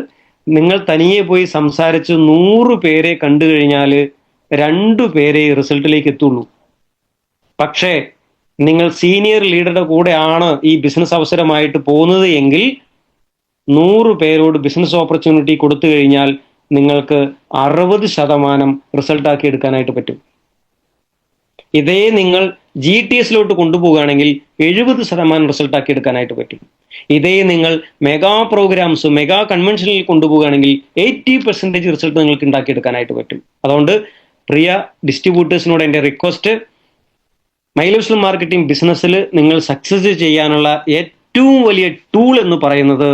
നിങ്ങൾ തനിയെ പോയി സംസാരിച്ച് 100 പേരെ കണ്ടു കഴിഞ്ഞാൽ 2 പേരെ റിസൾട്ടിലേക്ക് എത്തുള്ളൂ. പക്ഷേ നിങ്ങൾ സീനിയർ ലീഡറുടെ കൂടെയാണ് ഈ ബിസിനസ് അവസരമായിട്ട് പോകുന്നത് എങ്കിൽ 100 പേരോട് ബിസിനസ് ഓപ്പർച്യൂണിറ്റി കൊടുത്തു കഴിഞ്ഞാൽ നിങ്ങൾക്ക് 60% റിസൾട്ടാക്കി എടുക്കാനായിട്ട് പറ്റും. ഇതേ നിങ്ങൾ GTSലോട്ട് കൊണ്ടുപോവുകയാണെങ്കിൽ 70% റിസൾട്ടാക്കി എടുക്കാനായിട്ട് പറ്റും. ഇതേ നിങ്ങൾ മെഗാ പ്രോഗ്രാംസ് മെഗാ കൺവെൻഷനിൽ കൊണ്ടുപോവുകയാണെങ്കിൽ 80% റിസൾട്ട് നിങ്ങൾക്ക് ഉണ്ടാക്കിയെടുക്കാനായിട്ട് പറ്റും. അതുകൊണ്ട് പ്രിയ ഡിസ്ട്രിബ്യൂട്ടേഴ്സിനോട് എൻ്റെ request, my level skill marketing ബിസിനസ്സിൽ നിങ്ങൾ സക്സസ് ചെയ്യാനുള്ള ഏറ്റവും വലിയ ടൂൾ എന്ന് പറയുന്നത്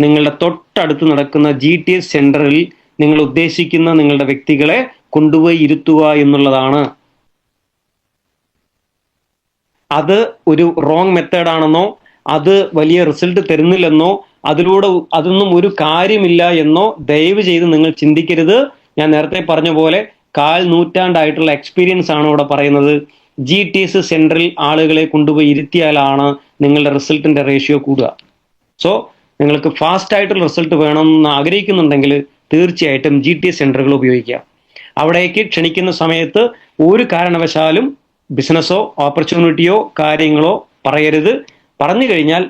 നിങ്ങളുടെ തൊട്ടടുത്ത് നടക്കുന്ന GTS സെന്ററിൽ നിങ്ങൾ ഉദ്ദേശിക്കുന്ന നിങ്ങളുടെ വ്യക്തികളെ കൊണ്ടുപോയി ഇരുത്തുക എന്നുള്ളതാണ്. അത് ഒരു റോങ് മെത്തേഡാണെന്നോ അത് വലിയ റിസൾട്ട് തരുന്നില്ലെന്നോ അതൊന്നും ഒരു കാര്യമില്ല എന്നോ ദയവ് ചെയ്ത് നിങ്ങൾ ചിന്തിക്കരുത്. ഞാൻ നേരത്തെ പറഞ്ഞ പോലെ 1/4 നൂറ്റാണ്ടായിട്ടുള്ള എക്സ്പീരിയൻസ് ആണ് ഇവിടെ പറയുന്നത്. GTS സെന്ററിൽ ആളുകളെ കൊണ്ടുപോയി ഇരുത്തിയാലാണ് നിങ്ങളുടെ റിസൾട്ടിന്റെ റേഷ്യോ കൂടുക. സോ നിങ്ങൾക്ക് ഫാസ്റ്റ് ആയിട്ടുള്ള റിസൾട്ട് വേണമെന്ന് ആഗ്രഹിക്കുന്നുണ്ടെങ്കിൽ തീർച്ചയായിട്ടും GTS സെന്ററുകൾ ഉപയോഗിക്കുക. അവിടേക്ക് ക്ഷണിക്കുന്ന സമയത്ത് ഒരു കാരണവശാലും ബിസിനസ്സോ ഓപ്പർച്യൂണിറ്റിയോ കാര്യങ്ങളോ പറയരുത്. പറഞ്ഞു കഴിഞ്ഞാൽ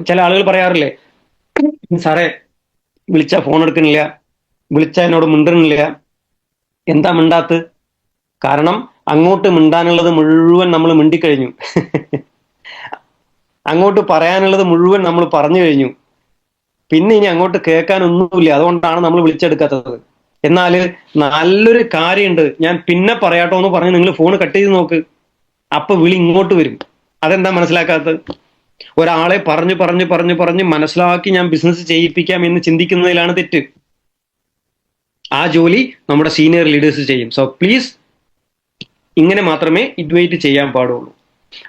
ചില ആളുകൾ പറയാറില്ലേ, സാറേ വിളിച്ചാൽ ഫോൺ എടുക്കണില്ല, വിളിച്ചാൽ എന്നോട് മിണ്ടണില്ല, എന്താ മിണ്ടാത്ത്? കാരണം അങ്ങോട്ട് മിണ്ടാനുള്ളത് മുഴുവൻ നമ്മൾ മിണ്ടിക്കഴിഞ്ഞു. അങ്ങോട്ട് പറയാനുള്ളത് മുഴുവൻ നമ്മൾ പറഞ്ഞു കഴിഞ്ഞു. പിന്നെ ഇനി അങ്ങോട്ട് കേൾക്കാനൊന്നുമില്ല. അതുകൊണ്ടാണ് നമ്മൾ വിളിച്ചെടുക്കാത്തത്. എന്നാൽ നല്ലൊരു കാര്യമുണ്ട്, ഞാൻ പിന്നെ പറയാട്ടോ എന്ന് പറഞ്ഞ് നിങ്ങൾ ഫോൺ കട്ട് ചെയ്ത് നോക്ക്. അപ്പൊ വിളി ഇങ്ങോട്ട് വരും. അതെന്താ മനസ്സിലാക്കാത്തത്? ഒരാളെ പറഞ്ഞ് മനസ്സിലാക്കി ഞാൻ ബിസിനസ് ചെയ്യിപ്പിക്കാം എന്ന് ചിന്തിക്കുന്നതിലാണ് തെറ്റ്. ആ ജോലി നമ്മുടെ സീനിയർ ലീഡേഴ്സ് ചെയ്യും. സോ പ്ലീസ് ഇങ്ങനെ മാത്രമേ ഇൻവൈറ്റ് ചെയ്യാൻ പാടുള്ളൂ.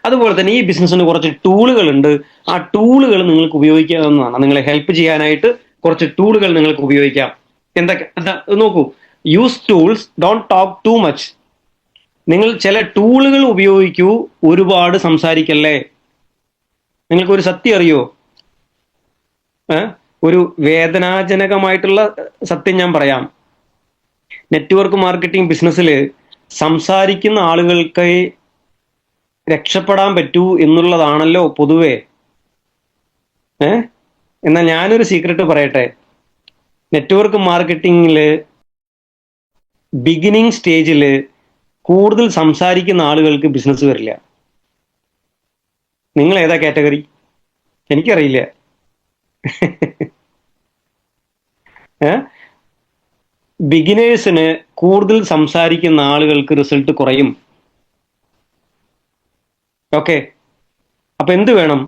അതുപോലെ തന്നെ ഈ ബിസിനസ്സിന് കുറച്ച് ടൂളുകൾ ഉണ്ട്. ആ ടൂളുകൾ നിങ്ങൾക്ക് ഉപയോഗിക്കാവുന്നതാണ്. നിങ്ങളെ ഹെൽപ്പ് ചെയ്യാനായിട്ട് കുറച്ച് ടൂളുകൾ നിങ്ങൾക്ക് ഉപയോഗിക്കാം. എന്തൊക്കെ നോക്കൂ. Use tools, don't talk too much. നിങ്ങൾ ചില ടൂളുകൾ ഉപയോഗിക്കൂ, ഒരുപാട് സംസാരിക്കല്ലേ. നിങ്ങൾക്ക് ഒരു സത്യം അറിയോ? ഒരു വേദനാജനകമായിട്ടുള്ള സത്യം ഞാൻ പറയാം. നെറ്റ്വർക്ക് മാർക്കറ്റിംഗ് ബിസിനസ്സിൽ സംസാരിക്കുന്ന ആളുകൾക്ക് രക്ഷപ്പെടാൻ പറ്റൂ എന്നുള്ളതാണല്ലോ പൊതുവെ. എന്നാൽ ഞാനൊരു സീക്രട്ട് പറയട്ടെ. നെറ്റ്വർക്ക് മാർക്കറ്റിംഗിൽ ബിഗിനിങ് സ്റ്റേജിൽ കൂടുതൽ സംസാരിക്കുന്ന ആളുകൾക്ക് ബിസിനസ് വരില്ല. നിങ്ങൾ ഏതാ കാറ്റഗറി? എനിക്കറിയില്ല. ബിഗിനേഴ്സിന് കൂടുതൽ സംസാരിക്കുന്ന ആളുകൾക്ക് റിസൾട്ട് കുറയും. ഓക്കെ, അപ്പൊ എന്ത് വേണം?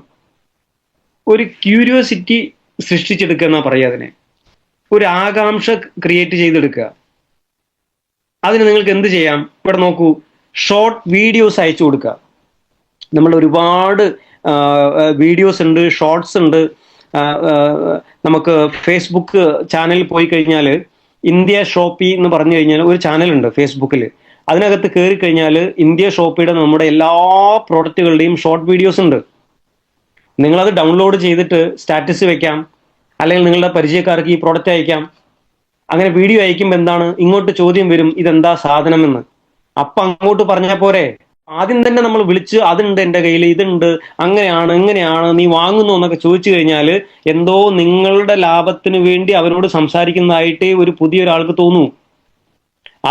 ഒരു ക്യൂരിയോസിറ്റി സൃഷ്ടിച്ചെടുക്കുക എന്നാ പറയുക അതിനെ. ഒരു ആകാംക്ഷ ക്രിയേറ്റ് ചെയ്തെടുക്കുക. അതിന് നിങ്ങൾക്ക് എന്ത് ചെയ്യാം? ഇവിടെ നോക്കൂ, ഷോർട്ട് വീഡിയോസ് അയച്ചു കൊടുക്കുക. നമ്മൾ ഒരുപാട് വീഡിയോസ് ഉണ്ട്, ഷോർട്സ് ഉണ്ട്. നമുക്ക് ഫേസ്ബുക്ക് ചാനലിൽ പോയി കഴിഞ്ഞാൽ ഇന്ത്യ ഷോപ്പി എന്ന് പറഞ്ഞു കഴിഞ്ഞാൽ ഒരു ചാനലുണ്ട് ഫേസ്ബുക്കിൽ. അതിനകത്ത് കയറി കഴിഞ്ഞാൽ ഇന്ത്യ ഷോപ്പിയുടെ നമ്മുടെ എല്ലാ പ്രോഡക്റ്റുകളുടെയും ഷോർട്ട് വീഡിയോസ് ഉണ്ട്. നിങ്ങളത് ഡൗൺലോഡ് ചെയ്തിട്ട് സ്റ്റാറ്റസ് വെക്കാം, അല്ലെങ്കിൽ നിങ്ങളുടെ പരിചയക്കാർക്ക് ഈ പ്രോഡക്റ്റ് അയക്കാം. അങ്ങനെ വീഡിയോ അയക്കുമ്പോൾ എന്താണ്, ഇങ്ങോട്ട് ചോദ്യം വരും, ഇതെന്താ സാധനം എന്ന്. അപ്പൊ അങ്ങോട്ട് പറഞ്ഞാൽ പോരെ? ആദ്യം തന്നെ നമ്മൾ വിളിച്ച് അതുണ്ട് എൻ്റെ കയ്യിൽ, ഇതുണ്ട്, അങ്ങനെയാണ് ഇങ്ങനെയാണ്, നീ വാങ്ങുന്നു എന്നൊക്കെ ചോദിച്ചു കഴിഞ്ഞാൽ എന്തോ നിങ്ങളുടെ ലാഭത്തിന് വേണ്ടി അവരോട് സംസാരിക്കുന്നതായിട്ടേ ഒരു പുതിയൊരാൾക്ക് തോന്നൂ.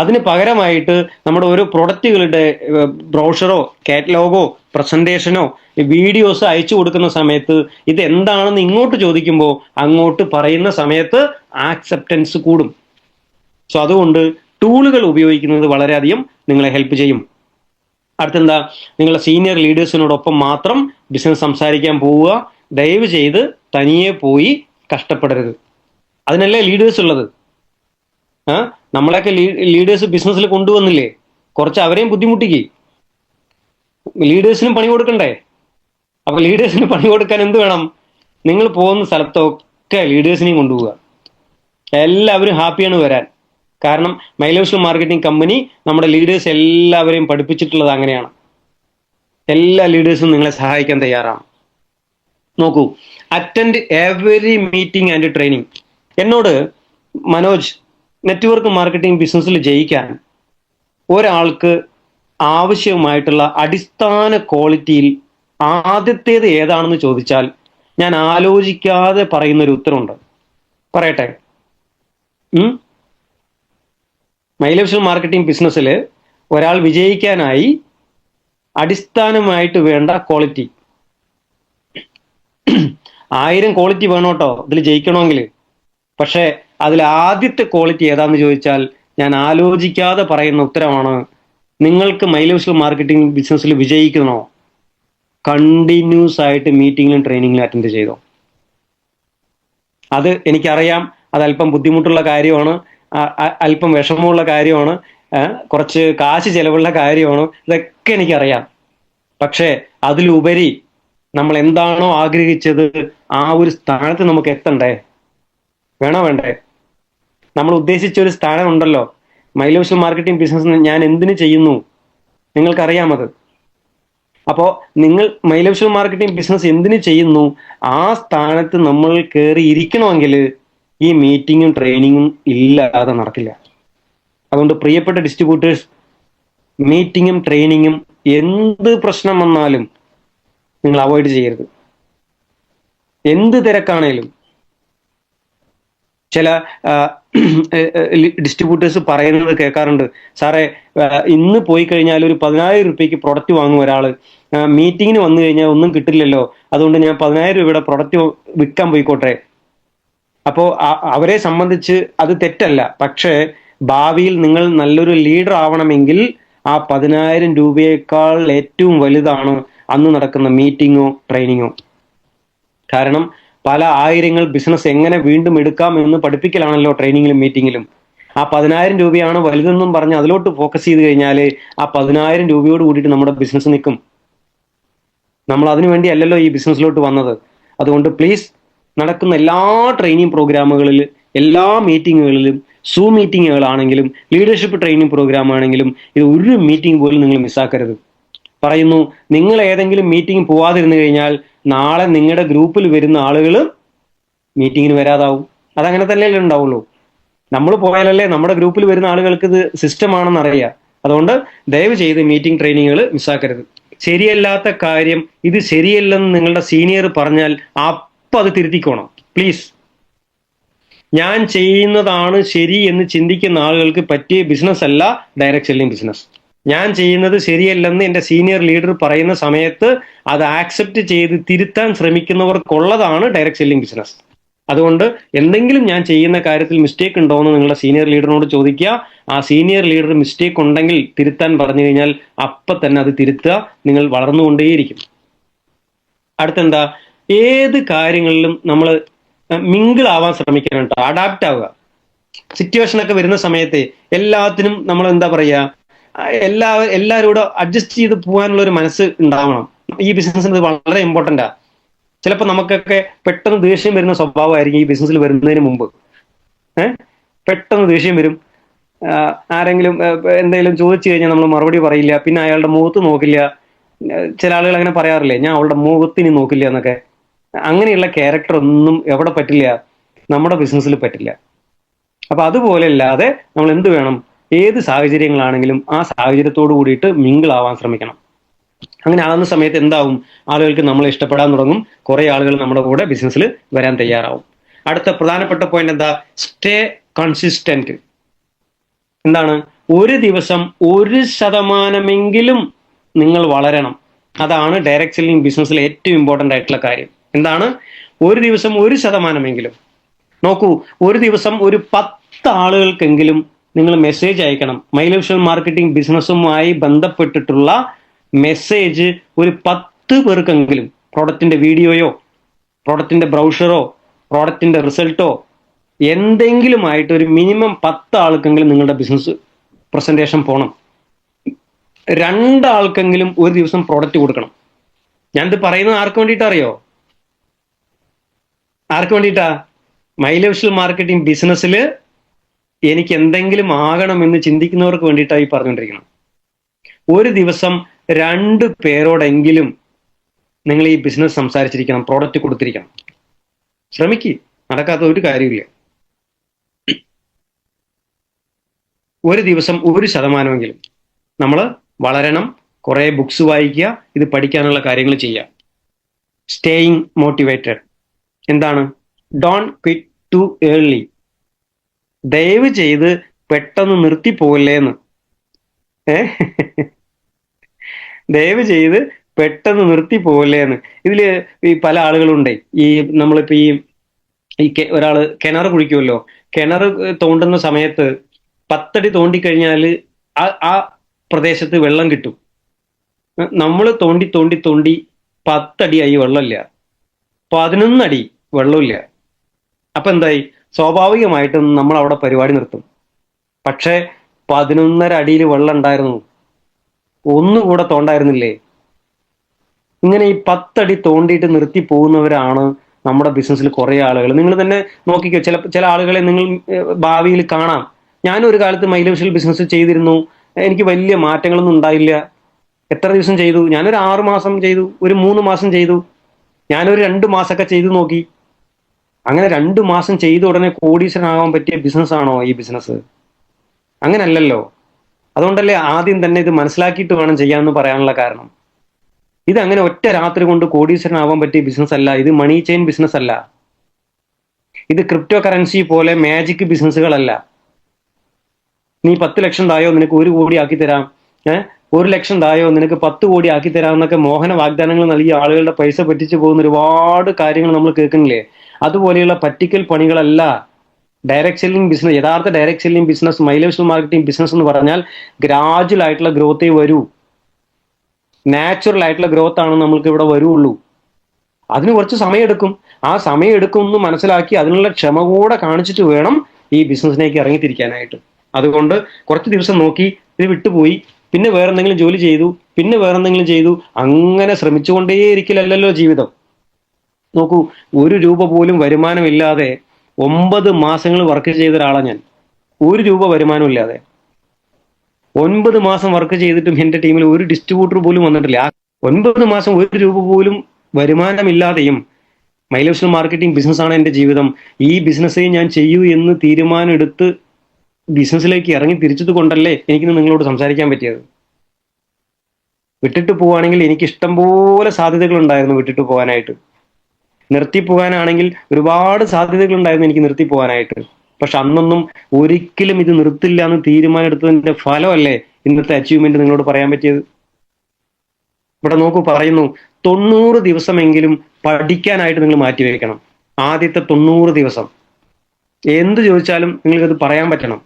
അതിന് പകരമായിട്ട് നമ്മുടെ ഓരോ പ്രൊഡക്റ്റുകളുടെ ബ്രോഷറോ കാറ്റലോഗോ പ്രസന്റേഷനോ വീഡിയോസ് അയച്ചു കൊടുക്കുന്ന സമയത്ത് ഇത് എന്താണെന്ന് ഇങ്ങോട്ട് ചോദിക്കുമ്പോൾ അങ്ങോട്ട് പറയുന്ന സമയത്ത് ആക്സെപ്റ്റൻസ് കൂടും. സോ അതുകൊണ്ട് ടൂളുകൾ ഉപയോഗിക്കുന്നത് വളരെയധികം നിങ്ങളെ ഹെൽപ്പ് ചെയ്യും. അടുത്തെന്താ? നിങ്ങളുടെ സീനിയർ ലീഡേഴ്സിനോടൊപ്പം മാത്രം ബിസിനസ് സംസാരിക്കാൻ പോവുക. ദയവ് ചെയ്ത് തനിയെ പോയി കഷ്ടപ്പെടരുത്. അതിനല്ലേ ലീഡേഴ്സ് ഉള്ളത്. നമ്മളെയൊക്കെ ലീഡേഴ്സ് ബിസിനസ്സിൽ കൊണ്ടുവന്നില്ലേ? കുറച്ച് അവരെയും ബുദ്ധിമുട്ടിക്ക്. ലീഡേഴ്സിനും പണി കൊടുക്കണ്ടേ? അപ്പൊ ലീഡേഴ്സിന് പണി കൊടുക്കാൻ എന്ത് വേണം? നിങ്ങൾ പോകുന്ന സ്ഥലത്തൊക്കെ ലീഡേഴ്സിനെയും കൊണ്ടുപോവുക. എല്ലാവരും ഹാപ്പിയാണ് വരാൻ. കാരണം മൈലേഴ്സ് മാർക്കറ്റിംഗ് കമ്പനി നമ്മുടെ ലീഡേഴ്സ് എല്ലാവരെയും പഠിപ്പിച്ചിട്ടുള്ളത് അങ്ങനെയാണ്. എല്ലാ ലീഡേഴ്സും നിങ്ങളെ സഹായിക്കാൻ തയ്യാറാണ്. നോക്കൂ, attend every meeting and training. എന്നോട് മനോജ്, നെറ്റ്വർക്ക് മാർക്കറ്റിംഗ് ബിസിനസ്സിൽ ജയിക്കാൻ ഒരാൾക്ക് ആവശ്യമായിട്ടുള്ള അടിസ്ഥാന ക്വാളിറ്റിയിൽ ആദ്യത്തേത് ഏതാണെന്ന് ചോദിച്ചാൽ ഞാൻ ആലോചിക്കാതെ പറയുന്നൊരു ഉത്തരവുണ്ട്. പറയട്ടെ. മൈലേഴ്സ് മാർക്കറ്റിംഗ് ബിസിനസ്സിൽ ഒരാൾ വിജയിക്കാനായി അടിസ്ഥാനമായിട്ട് വേണ്ട ക്വാളിറ്റി, 1000 ക്വാളിറ്റി വേണം കേട്ടോ ഇതിൽ ജയിക്കണമെങ്കിൽ. പക്ഷെ അതിൽ ആദ്യത്തെ ക്വാളിറ്റി ഏതാന്ന് ചോദിച്ചാൽ ഞാൻ ആലോചിക്കാതെ പറയുന്ന ഉത്തരമാണ്, നിങ്ങൾക്ക് മൈലേഴ്സ് മാർക്കറ്റിംഗ് ബിസിനസ്സിൽ വിജയിക്കണോ, കണ്ടിന്യൂസ് ആയിട്ട് മീറ്റിങ്ങിലും ട്രെയിനിങ്ങിലും അറ്റൻഡ് ചെയ്തോ. അത് എനിക്കറിയാം, അത് അല്പം ബുദ്ധിമുട്ടുള്ള കാര്യമാണ്, അല്പം വിഷമമുള്ള കാര്യമാണ്, കുറച്ച് കാശ് ചെലവുള്ള കാര്യമാണ്, ഇതൊക്കെ എനിക്കറിയാം. പക്ഷേ അതിലുപരി നമ്മൾ എന്താണോ ആഗ്രഹിച്ചത് ആ ഒരു സ്ഥാനത്ത് നമുക്ക് എത്തണ്ടേ? വേണ്ടേ? നമ്മൾ ഉദ്ദേശിച്ച ഒരു സ്ഥാനം ഉണ്ടല്ലോ. മൈലേഴ്സ് മാർക്കറ്റിംഗ് ബിസിനസ് ഞാൻ എന്തിനു ചെയ്യുന്നു നിങ്ങൾക്കറിയാമത്. അപ്പോൾ നിങ്ങൾ മൈലേഴ്സ് മാർക്കറ്റിംഗ് ബിസിനസ് എന്തിനു ചെയ്യുന്നു, ആ സ്ഥാനത്ത് നമ്മൾ കയറി ഇരിക്കണമെങ്കിൽ ഈ മീറ്റിങ്ങും ട്രെയിനിങ്ങും ഇല്ലാതെ നടക്കില്ല. അതുകൊണ്ട് പ്രിയപ്പെട്ട ഡിസ്ട്രിബ്യൂട്ടേഴ്സ്, മീറ്റിങ്ങും ട്രെയിനിങ്ങും എന്ത് പ്രശ്നം വന്നാലും നിങ്ങൾ അവോയ്ഡ് ചെയ്യരുത്. എന്ത് തിരക്കാണേലും. ചില ഡിസ്ട്രിബ്യൂട്ടേഴ്സ് പറയുന്നത് കേൾക്കാറുണ്ട്, സാറേ ഇന്ന് പോയി കഴിഞ്ഞാൽ ഒരു 10,000 രൂപയ്ക്ക് പ്രൊഡക്റ്റ് വാങ്ങും ഒരാള്, മീറ്റിങ്ങിന് വന്നു കഴിഞ്ഞാൽ ഒന്നും കിട്ടില്ലല്ലോ, അതുകൊണ്ട് ഞാൻ 10,000 രൂപയുടെ പ്രൊഡക്റ്റ് വിൽക്കാൻ പോയിക്കോട്ടെ. അപ്പോൾ അവരെ സംബന്ധിച്ച് അത് തെറ്റല്ല. പക്ഷേ ഭാവിയിൽ നിങ്ങൾ നല്ലൊരു ലീഡർ ആവണമെങ്കിൽ ആ 10,000 രൂപയേക്കാൾ ഏറ്റവും വലുതാണ് അന്ന് നടക്കുന്ന മീറ്റിങ്ങോ ട്രെയിനിങ്ങോ. കാരണം പല ആയിരങ്ങൾ ബിസിനസ് എങ്ങനെ വീണ്ടും എടുക്കാം എന്ന് പഠിപ്പിക്കലാണല്ലോ ട്രെയിനിങ്ങിലും മീറ്റിങ്ങിലും. ആ 10,000 രൂപയാണ് വലുതെന്നും പറഞ്ഞ് അതിലോട്ട് ഫോക്കസ് ചെയ്ത് കഴിഞ്ഞാൽ ആ 10,000 രൂപയോട് കൂടിയിട്ട് നമ്മുടെ ബിസിനസ് നിൽക്കും. നമ്മൾ അതിനു വേണ്ടി അല്ലല്ലോ ഈ ബിസിനസ്സിലോട്ട് വന്നത്. അതുകൊണ്ട് പ്ലീസ്, നടക്കുന്ന എല്ലാ ട്രെയിനിങ് പ്രോഗ്രാമുകളിൽ, എല്ലാ മീറ്റിങ്ങുകളിലും, സൂം മീറ്റിങ്ങുകളാണെങ്കിലും ലീഡർഷിപ്പ് ട്രെയിനിങ് പ്രോഗ്രാം ആണെങ്കിലും, ഇത് ഒരു മീറ്റിംഗ് പോലും നിങ്ങൾ മിസ്സാക്കരുത്. പറയുന്നു, നിങ്ങൾ ഏതെങ്കിലും മീറ്റിംഗ് പോവാതിരുന്നു കഴിഞ്ഞാൽ നാളെ നിങ്ങളുടെ ഗ്രൂപ്പിൽ വരുന്ന ആളുകൾ മീറ്റിങ്ങിന് വരാതാവും. അതങ്ങനെ തന്നെയല്ലേ ഉണ്ടാവുള്ളൂ. നമ്മൾ പോയാലല്ലേ നമ്മുടെ ഗ്രൂപ്പിൽ വരുന്ന ആളുകൾക്ക് ഇത് സിസ്റ്റമാണെന്ന് അറിയാം. അതുകൊണ്ട് ദയവ് ചെയ്ത് മീറ്റിംഗ് ട്രെയിനിങ്ങുകൾ മിസ്സാക്കരുത്. ശരിയല്ലാത്ത കാര്യം ഇത് ശരിയല്ലെന്ന് നിങ്ങളുടെ സീനിയർ പറഞ്ഞാൽ അപ്പം അത് തിരുത്തിക്കോണം പ്ലീസ്. ഞാൻ ചെയ്യുന്നതാണ് ശരി എന്ന് ചിന്തിക്കുന്ന ആളുകൾക്ക് പറ്റിയ ബിസിനസ് അല്ല ഡയറക്റ്റ് സെല്ലിംഗ് ബിസിനസ്. ഞാൻ ചെയ്യുന്നത് ശരിയല്ലെന്ന് എൻ്റെ സീനിയർ ലീഡർ പറയുന്ന സമയത്ത് അത് ആക്സെപ്റ്റ് ചെയ്ത് തിരുത്താൻ ശ്രമിക്കുന്നവർക്കുള്ളതാണ് ഡയറക്റ്റ് സെല്ലിംഗ് ബിസിനസ്. അതുകൊണ്ട് എന്തെങ്കിലും ഞാൻ ചെയ്യുന്ന കാര്യത്തിൽ മിസ്റ്റേക്ക് ഉണ്ടോ എന്ന് നിങ്ങളുടെ സീനിയർ ലീഡറിനോട് ചോദിക്കുക. ആ സീനിയർ ലീഡർ മിസ്റ്റേക്ക് ഉണ്ടെങ്കിൽ തിരുത്താൻ പറഞ്ഞു കഴിഞ്ഞാൽ അപ്പം തന്നെ അത് തിരുത്തുക. നിങ്ങൾ വളർന്നുകൊണ്ടേയിരിക്കും. അടുത്തെന്താ, ഏത് കാര്യങ്ങളിലും നമ്മൾ മിങ്കിൾ ആവാൻ ശ്രമിക്കണം കേട്ടോ. അഡാപ്റ്റ് ആവുക. സിറ്റുവേഷനൊക്കെ വരുന്ന സമയത്ത് എല്ലാത്തിനും നമ്മൾ എന്താ പറയുക, എല്ലാവരോടും അഡ്ജസ്റ്റ് ചെയ്ത് പോകാനുള്ള ഒരു മനസ്സ് ഉണ്ടാവണം. ഈ ബിസിനസ്സിന് ഇത് വളരെ ഇമ്പോർട്ടൻ്റാ. ചിലപ്പോൾ നമുക്കൊക്കെ പെട്ടെന്ന് ദേഷ്യം വരുന്ന സ്വഭാവമായിരിക്കും ഈ ബിസിനസ്സിൽ വരുന്നതിന് മുമ്പ്. പെട്ടെന്ന് ദേഷ്യം വരും. ആരെങ്കിലും എന്തെങ്കിലും ചോദിച്ചു കഴിഞ്ഞാൽ നമ്മൾ മറുപടി പറയില്ല, പിന്നെ അയാളുടെ മുഖത്ത് നോക്കില്ല. ചില ആളുകൾ അങ്ങനെ പറയാറില്ലേ, ഞാൻ അവളുടെ മുഖത്തിന് നോക്കില്ല എന്നൊക്കെ. അങ്ങനെയുള്ള ക്യാരക്ടർ ഒന്നും എവിടെ പറ്റില്ല, നമ്മുടെ ബിസിനസ്സിൽ പറ്റില്ല. അപ്പൊ അതുപോലെ അല്ലാതെ നമ്മൾ എന്ത് വേണം, ഏത് സാഹചര്യങ്ങളാണെങ്കിലും ആ സാഹചര്യത്തോട് കൂടിയിട്ട് മിങ്കിൾ ആവാൻ ശ്രമിക്കണം. അങ്ങനെ ആകുന്ന സമയത്ത് എന്താവും, ആളുകൾക്ക് നമ്മളെ ഇഷ്ടപ്പെടാൻ തുടങ്ങും. കുറെ ആളുകൾ നമ്മുടെ കൂടെ ബിസിനസ്സിൽ വരാൻ തയ്യാറാവും. അടുത്ത പ്രധാനപ്പെട്ട പോയിന്റ് എന്താ, സ്റ്റേ കൺസിസ്റ്റന്റ്. എന്താണ്, ഒരു ദിവസം 1% നിങ്ങൾ വളരണം. അതാണ് ഡയറക്റ്റ് സെല്ലിംഗ് ബിസിനസ്സിൽ ഏറ്റവും ഇമ്പോർട്ടൻ്റ് ആയിട്ടുള്ള കാര്യം. എന്താണ്, ഒരു ദിവസം 1%. നോക്കൂ, ഒരു ദിവസം ഒരു 10 ആളുകൾക്കെങ്കിലും നിങ്ങൾ മെസ്സേജ് അയക്കണം. മൈ ലൈഫ് മാർക്കറ്റിംഗ് ബിസിനസ്സുമായി ബന്ധപ്പെട്ടിട്ടുള്ള മെസ്സേജ് ഒരു 10 പേർക്കെങ്കിലും, പ്രോഡക്റ്റിന്റെ വീഡിയോയോ പ്രോഡക്റ്റിന്റെ ബ്രൗഷറോ പ്രോഡക്റ്റിന്റെ റിസൾട്ടോ എന്തെങ്കിലും ആയിട്ട് ഒരു മിനിമം 10 ആൾക്കെങ്കിലും നിങ്ങളുടെ ബിസിനസ് പ്രസന്റേഷൻ പോകണം. 2 ആൾക്കെങ്കിലും ഒരു ദിവസം പ്രോഡക്റ്റ് കൊടുക്കണം. ഞാനിത് പറയുന്നത് ആർക്ക് വേണ്ടിയിട്ടാ അറിയോ? ആർക്ക് വേണ്ടിയിട്ടാ? മൈ ലൈഫ് മാർക്കറ്റിംഗ് ബിസിനസ്സിൽ എനിക്ക് എന്തെങ്കിലും ആകണമെന്ന് ചിന്തിക്കുന്നവർക്ക് വേണ്ടിയിട്ടാണ് ഈ പറഞ്ഞുകൊണ്ടിരിക്കണം. ഒരു ദിവസം 2 പേരോടെങ്കിലും നിങ്ങൾ ഈ ബിസിനസ് സംസാരിച്ചിരിക്കണം, പ്രോഡക്റ്റ് കൊടുത്തിരിക്കണം. ശ്രമിക്ക്, നടക്കാത്ത ഒരു കാര്യമില്ല. ഒരു ദിവസം 1% നമ്മൾ വളരണം. കുറെ ബുക്സ് വായിക്കുക, ഇത് പഠിക്കാനുള്ള കാര്യങ്ങൾ ചെയ്യുക. Staying motivated. എന്താണ്, ഡോണ്ട് ക്വിറ്റ് ടു ഏർലി. ദയവ് ചെയ്ത് പെട്ടെന്ന് നിർത്തിപ്പോകല്ലേ എന്ന്. ദയവ് ചെയ്ത് പെട്ടെന്ന് നിർത്തിപ്പോകല്ലേ എന്ന്. ഇതില് ഈ പല ആളുകളുണ്ട്. ഈ നമ്മളിപ്പോ ഈ ഒരാള് കിണർ കുഴിക്കുമല്ലോ, കിണർ തോണ്ടുന്ന സമയത്ത് 10 അടി തോണ്ടിക്കഴിഞ്ഞാൽ ആ പ്രദേശത്ത് വെള്ളം കിട്ടും. നമ്മൾ തോണ്ടി തോണ്ടി തോണ്ടി 10 അടിയായി വെള്ളമില്ല, 11 അടി വെള്ളമില്ല. അപ്പൊ എന്തായി, സ്വാഭാവികമായിട്ടും നമ്മൾ അവിടെ പരിപാടി നിർത്തും. പക്ഷെ 11.5 അടിയിൽ വെള്ളം ഉണ്ടായിരുന്നു, ഒന്നുകൂടെ തോണ്ടായിരുന്നില്ലേ? ഇങ്ങനെ ഈ 10 അടി തോണ്ടിയിട്ട് നിർത്തി പോകുന്നവരാണ് നമ്മുടെ ബിസിനസ്സിൽ കുറെ ആളുകൾ. നിങ്ങൾ തന്നെ നോക്കിക്കോ, ചില ആളുകളെ നിങ്ങൾ ഭാവിയിൽ കാണാം. ഞാനൊരു കാലത്ത് മൈ ലൈഫ് ബിസിനസ് ചെയ്തിരുന്നു, എനിക്ക് വലിയ മാറ്റങ്ങളൊന്നും ഉണ്ടായില്ല. എത്ര ദിവസം ചെയ്തു? ഞാനൊരു 6 മാസം ചെയ്തു, ഒരു 3 മാസം ചെയ്തു, ഞാനൊരു 2 മാസമൊക്കെ ചെയ്തു നോക്കി. അങ്ങനെ 2 മാസം ചെയ്ത ഉടനെ കോടീശ്വരനാകാൻ പറ്റിയ ബിസിനസ് ആണോ ഈ ബിസിനസ്? അങ്ങനല്ലല്ലോ. അതുകൊണ്ടല്ലേ ആദ്യം തന്നെ ഇത് മനസ്സിലാക്കിയിട്ട് വേണം ചെയ്യാമെന്ന് പറയാനുള്ള കാരണം. ഇത് അങ്ങനെ ഒറ്റ രാത്രി കൊണ്ട് കോടീശ്വരനാവാൻ പറ്റിയ ബിസിനസ് അല്ല. ഇത് മണി ചെയിൻ ബിസിനസ് അല്ല. ഇത് ക്രിപ്റ്റോ കറൻസി പോലെ മാജിക് ബിസിനസ്സുകളല്ല. നീ 10 ലക്ഷം തായോ നിനക്ക് 1 കോടി ആക്കി തരാം, 1 ലക്ഷം തായോ നിനക്ക് 10 കോടി ആക്കി തരാം എന്നൊക്കെ മോഹന വാഗ്ദാനങ്ങൾ നൽകി ആളുകളുടെ പൈസ പറ്റിച്ചു പോകുന്ന ഒരുപാട് കാര്യങ്ങൾ നമ്മൾ കേൾക്കുന്നില്ലേ? അതുപോലെയുള്ള പറ്റിക്കൽ പണികളല്ല ഡയറക്റ്റ് സെല്ലിംഗ് ബിസിനസ്. യഥാർത്ഥ direct selling business, my life marketing business എന്ന് പറഞ്ഞാൽ ഗ്രാജുവൽ ആയിട്ടുള്ള ഗ്രോത്തേ വരൂ. നാച്ചുറൽ ആയിട്ടുള്ള ഗ്രോത്ത് ആണ് നമ്മൾക്ക് ഇവിടെ വരുള്ളൂ. അതിന് കുറച്ച് സമയമെടുക്കും. ആ സമയമെടുക്കും എന്ന് മനസ്സിലാക്കി അതിനുള്ള ക്ഷമ കൂടെ കാണിച്ചിട്ട് വേണം ഈ ബിസിനസ്സിലേക്ക് ഇറങ്ങിത്തിരിക്കാനായിട്ട്. അതുകൊണ്ട് കുറച്ച് ദിവസം നോക്കി, ഇത് വിട്ടുപോയി, പിന്നെ വേറെന്തെങ്കിലും ജോലി ചെയ്തു, പിന്നെ വേറെന്തെങ്കിലും ചെയ്തു, അങ്ങനെ ശ്രമിച്ചുകൊണ്ടേയിരിക്കലല്ലോ ജീവിതം. നോക്കൂ, 1 രൂപ പോലും വരുമാനമില്ലാതെ 9 മാസങ്ങൾ വർക്ക് ചെയ്ത ഒരാളാണ് ഞാൻ. 1 രൂപ വരുമാനം ഇല്ലാതെ 9 മാസം വർക്ക് ചെയ്തിട്ടും എൻ്റെ ടീമിൽ ഒരു ഡിസ്ട്രിബ്യൂട്ടർ പോലും വന്നിട്ടില്ല. 9 മാസം 1 രൂപ പോലും വരുമാനമില്ലാതെയും മൈ ലൈഫ് മാർക്കറ്റിംഗ് ബിസിനസ്സാണ് എൻ്റെ ജീവിതം, ഈ ബിസിനസ്സേ ഞാൻ ചെയ്യൂ എന്ന് തീരുമാനം എടുത്ത് ബിസിനസ്സിലേക്ക് ഇറങ്ങി തിരിച്ചത് കൊണ്ടല്ലേ എനിക്കിന്ന് നിങ്ങളോട് സംസാരിക്കാൻ പറ്റിയത്. വിട്ടിട്ട് പോവുകയാണെങ്കിൽ എനിക്ക് ഇഷ്ടം പോലെ സാധ്യതകൾ ഉണ്ടായിരുന്നു വിട്ടിട്ട് പോകാനായിട്ട്. നിർത്തിപ്പോകാനാണെങ്കിൽ ഒരുപാട് സാധ്യതകൾ ഉണ്ടായിരുന്നു എനിക്ക് നിർത്തിപ്പോകാനായിട്ട്. പക്ഷെ അന്നൊന്നും ഒരിക്കലും ഇത് നിർത്തില്ല എന്ന് തീരുമാനം എടുത്തതിന്റെ ഫലമല്ലേ ഇന്നത്തെ അച്ചീവ്മെന്റ് നിങ്ങളോട് പറയാൻ പറ്റിയത്. ഇവിടെ നോക്കൂ, പറയുന്നു 90 ദിവസമെങ്കിലും പഠിക്കാനായിട്ട് നിങ്ങൾ മാറ്റിവെക്കണം. ആദ്യത്തെ 90 ദിവസം എന്ത് ചോദിച്ചാലും നിങ്ങൾക്കത് പറയാൻ പറ്റണം.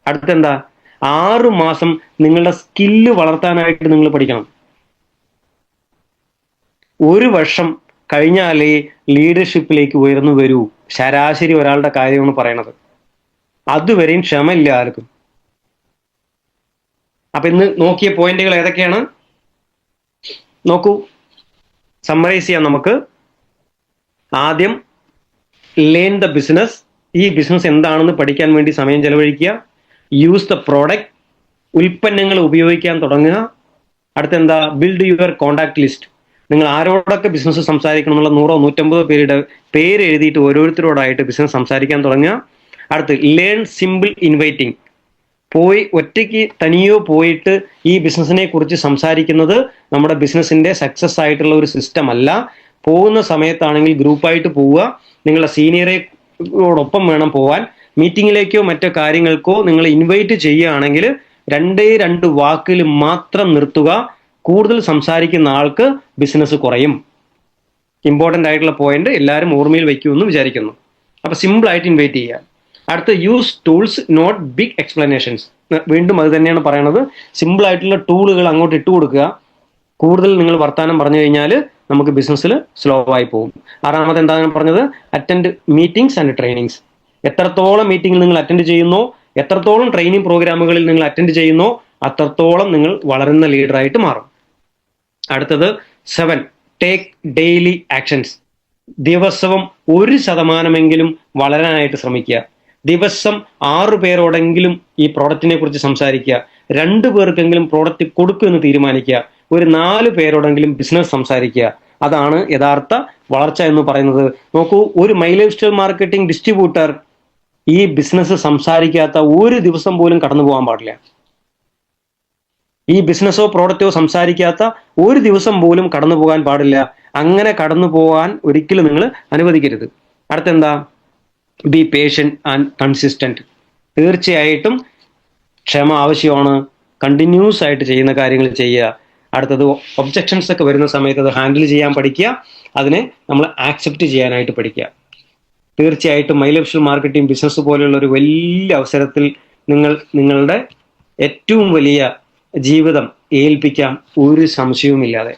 അടുത്തെന്താ, 6 മാസം നിങ്ങളുടെ സ്കില്ല് വളർത്താനായിട്ട് നിങ്ങൾ പഠിക്കണം. 1 വർഷം കഴിഞ്ഞാലേ ലീഡർഷിപ്പിലേക്ക് ഉയർന്നു വരൂ. ശരാശരി ഒരാളുടെ കാര്യമാണ് പറയണത്. അതുവരെയും ക്ഷമയില്ല ആർക്കും. അപ്പൊ ഇന്ന് നോക്കിയ പോയിന്റുകൾ ഏതൊക്കെയാണ് നോക്കൂ, സമ്മറൈസ് ചെയ്യാം നമുക്ക്. ആദ്യം ലേൺ ദ ബിസിനസ്. ഈ ബിസിനസ് എന്താണെന്ന് പഠിക്കാൻ വേണ്ടി സമയം ചെലവഴിക്കുക. Use the product. ഉൽപ്പന്നങ്ങൾ ഉപയോഗിക്കാൻ തുടങ്ങുക. അടുത്തെന്താ, ബിൽഡ് യുവർ കോണ്ടാക്ട് ലിസ്റ്റ്. നിങ്ങൾ ആരോടൊക്കെ ബിസിനസ് സംസാരിക്കണം എന്നുള്ള 100-150 പേരുടെ പേര് എഴുതിയിട്ട് ഓരോരുത്തരോടായിട്ട് ബിസിനസ് സംസാരിക്കാൻ തുടങ്ങുക. അടുത്ത് ലേൺ സിമ്പിൾ ഇൻവൈറ്റിംഗ്. ഒറ്റയ്ക്ക് തനിയോ പോയിട്ട് ഈ ബിസിനസിനെ കുറിച്ച് സംസാരിക്കുന്നത് നമ്മുടെ ബിസിനസിന്റെ സക്സസ് ആയിട്ടുള്ള ഒരു സിസ്റ്റം അല്ല. പോകുന്ന സമയത്താണെങ്കിൽ ഗ്രൂപ്പായിട്ട് പോവുക. നിങ്ങളുടെ സീനിയറോടൊപ്പം വേണം പോവാൻ. മീറ്റിങ്ങിലേക്കോ മറ്റോ കാര്യങ്ങൾക്കോ നിങ്ങൾ ഇൻവൈറ്റ് ചെയ്യുകയാണെങ്കിൽ 2 വാക്കിൽ മാത്രം നിർത്തുക. കൂടുതൽ സംസാരിക്കുന്ന ആൾക്ക് ബിസിനസ് കുറയും. ഇമ്പോർട്ടൻ്റ് ആയിട്ടുള്ള പോയിന്റ് എല്ലാവരും ഓർമ്മയിൽ വയ്ക്കുമെന്ന് വിചാരിക്കുന്നു. അപ്പൊ സിമ്പിൾ ആയിട്ട് ഇൻവൈറ്റ് ചെയ്യുക. അടുത്ത use tools, not big explanations. വീണ്ടും അത് തന്നെയാണ് പറയണത്. സിമ്പിൾ ആയിട്ടുള്ള ടൂളുകൾ അങ്ങോട്ട് ഇട്ട് കൊടുക്കുക. കൂടുതൽ നിങ്ങൾ വർത്താനം പറഞ്ഞു കഴിഞ്ഞാൽ നമുക്ക് ബിസിനസ്സിൽ സ്ലോ ആയി പോകും. 6-മത് എന്താണ് പറഞ്ഞത്, അറ്റൻഡ് മീറ്റിംഗ്സ് ആൻഡ് ട്രെയിനിങ്സ്. എത്രത്തോളം മീറ്റിംഗിൽ നിങ്ങൾ അറ്റൻഡ് ചെയ്യുന്നോ, എത്രത്തോളം ട്രെയിനിങ് പ്രോഗ്രാമുകളിൽ നിങ്ങൾ അറ്റൻഡ് ചെയ്യുന്നോ, അത്രത്തോളം നിങ്ങൾ വളരുന്ന ലീഡറായിട്ട് മാറും. അടുത്തത് 7, ടേക്ക് ഡെയിലി ആക്ഷൻസ്. ദിവസവും 1% വളരാനായിട്ട് ശ്രമിക്കുക. ദിവസം 6 പേരോടെങ്കിലും ഈ പ്രോഡക്റ്റിനെ കുറിച്ച് സംസാരിക്കുക. 2 പേർക്കെങ്കിലും പ്രോഡക്റ്റ് കൊടുക്കുമെന്ന് തീരുമാനിക്കുക. ഒരു 4 പേരോടെങ്കിലും ബിസിനസ് സംസാരിക്കുക. അതാണ് യഥാർത്ഥ വളർച്ച എന്ന് പറയുന്നത്. നോക്കൂ, ഒരു my life style marketing distributor ഈ ബിസിനസ് സംസാരിക്കാത്ത ഒരു ദിവസം പോലും കടന്നു പോകാൻ പാടില്ല. ഈ ബിസിനസ്സോ പ്രോഡക്റ്റോ സംസാരിക്കാത്ത ഒരു ദിവസം പോലും കടന്നു പോകാൻ പാടില്ല. അങ്ങനെ കടന്നു പോകാൻ ഒരിക്കലും നിങ്ങൾ അനുവദിക്കരുത്. അടുത്തെന്താ, ബി പേഷ്യന്റ് ആൻഡ് കൺസിസ്റ്റന്റ്. തീർച്ചയായിട്ടും ക്ഷമ ആവശ്യമാണ്. കണ്ടിന്യൂസ് ആയിട്ട് ചെയ്യുന്ന കാര്യങ്ങൾ ചെയ്യുക. അടുത്തത് ഒബ്ജക്ഷൻസ് ഒക്കെ വരുന്ന സമയത്ത് അത് ഹാൻഡിൽ ചെയ്യാൻ പഠിക്കുക. അതിനെ നമ്മൾ ആക്സെപ്റ്റ് ചെയ്യാനായിട്ട് പഠിക്കുക. തീർച്ചയായിട്ടും my life style marketing business പോലെയുള്ള ഒരു വലിയ അവസരത്തിൽ നിങ്ങളുടെ ഏറ്റവും വലിയ ജീവിതം ഏൽപ്പിക്കാം, ഒരു സംശയവുമില്ലാതെ.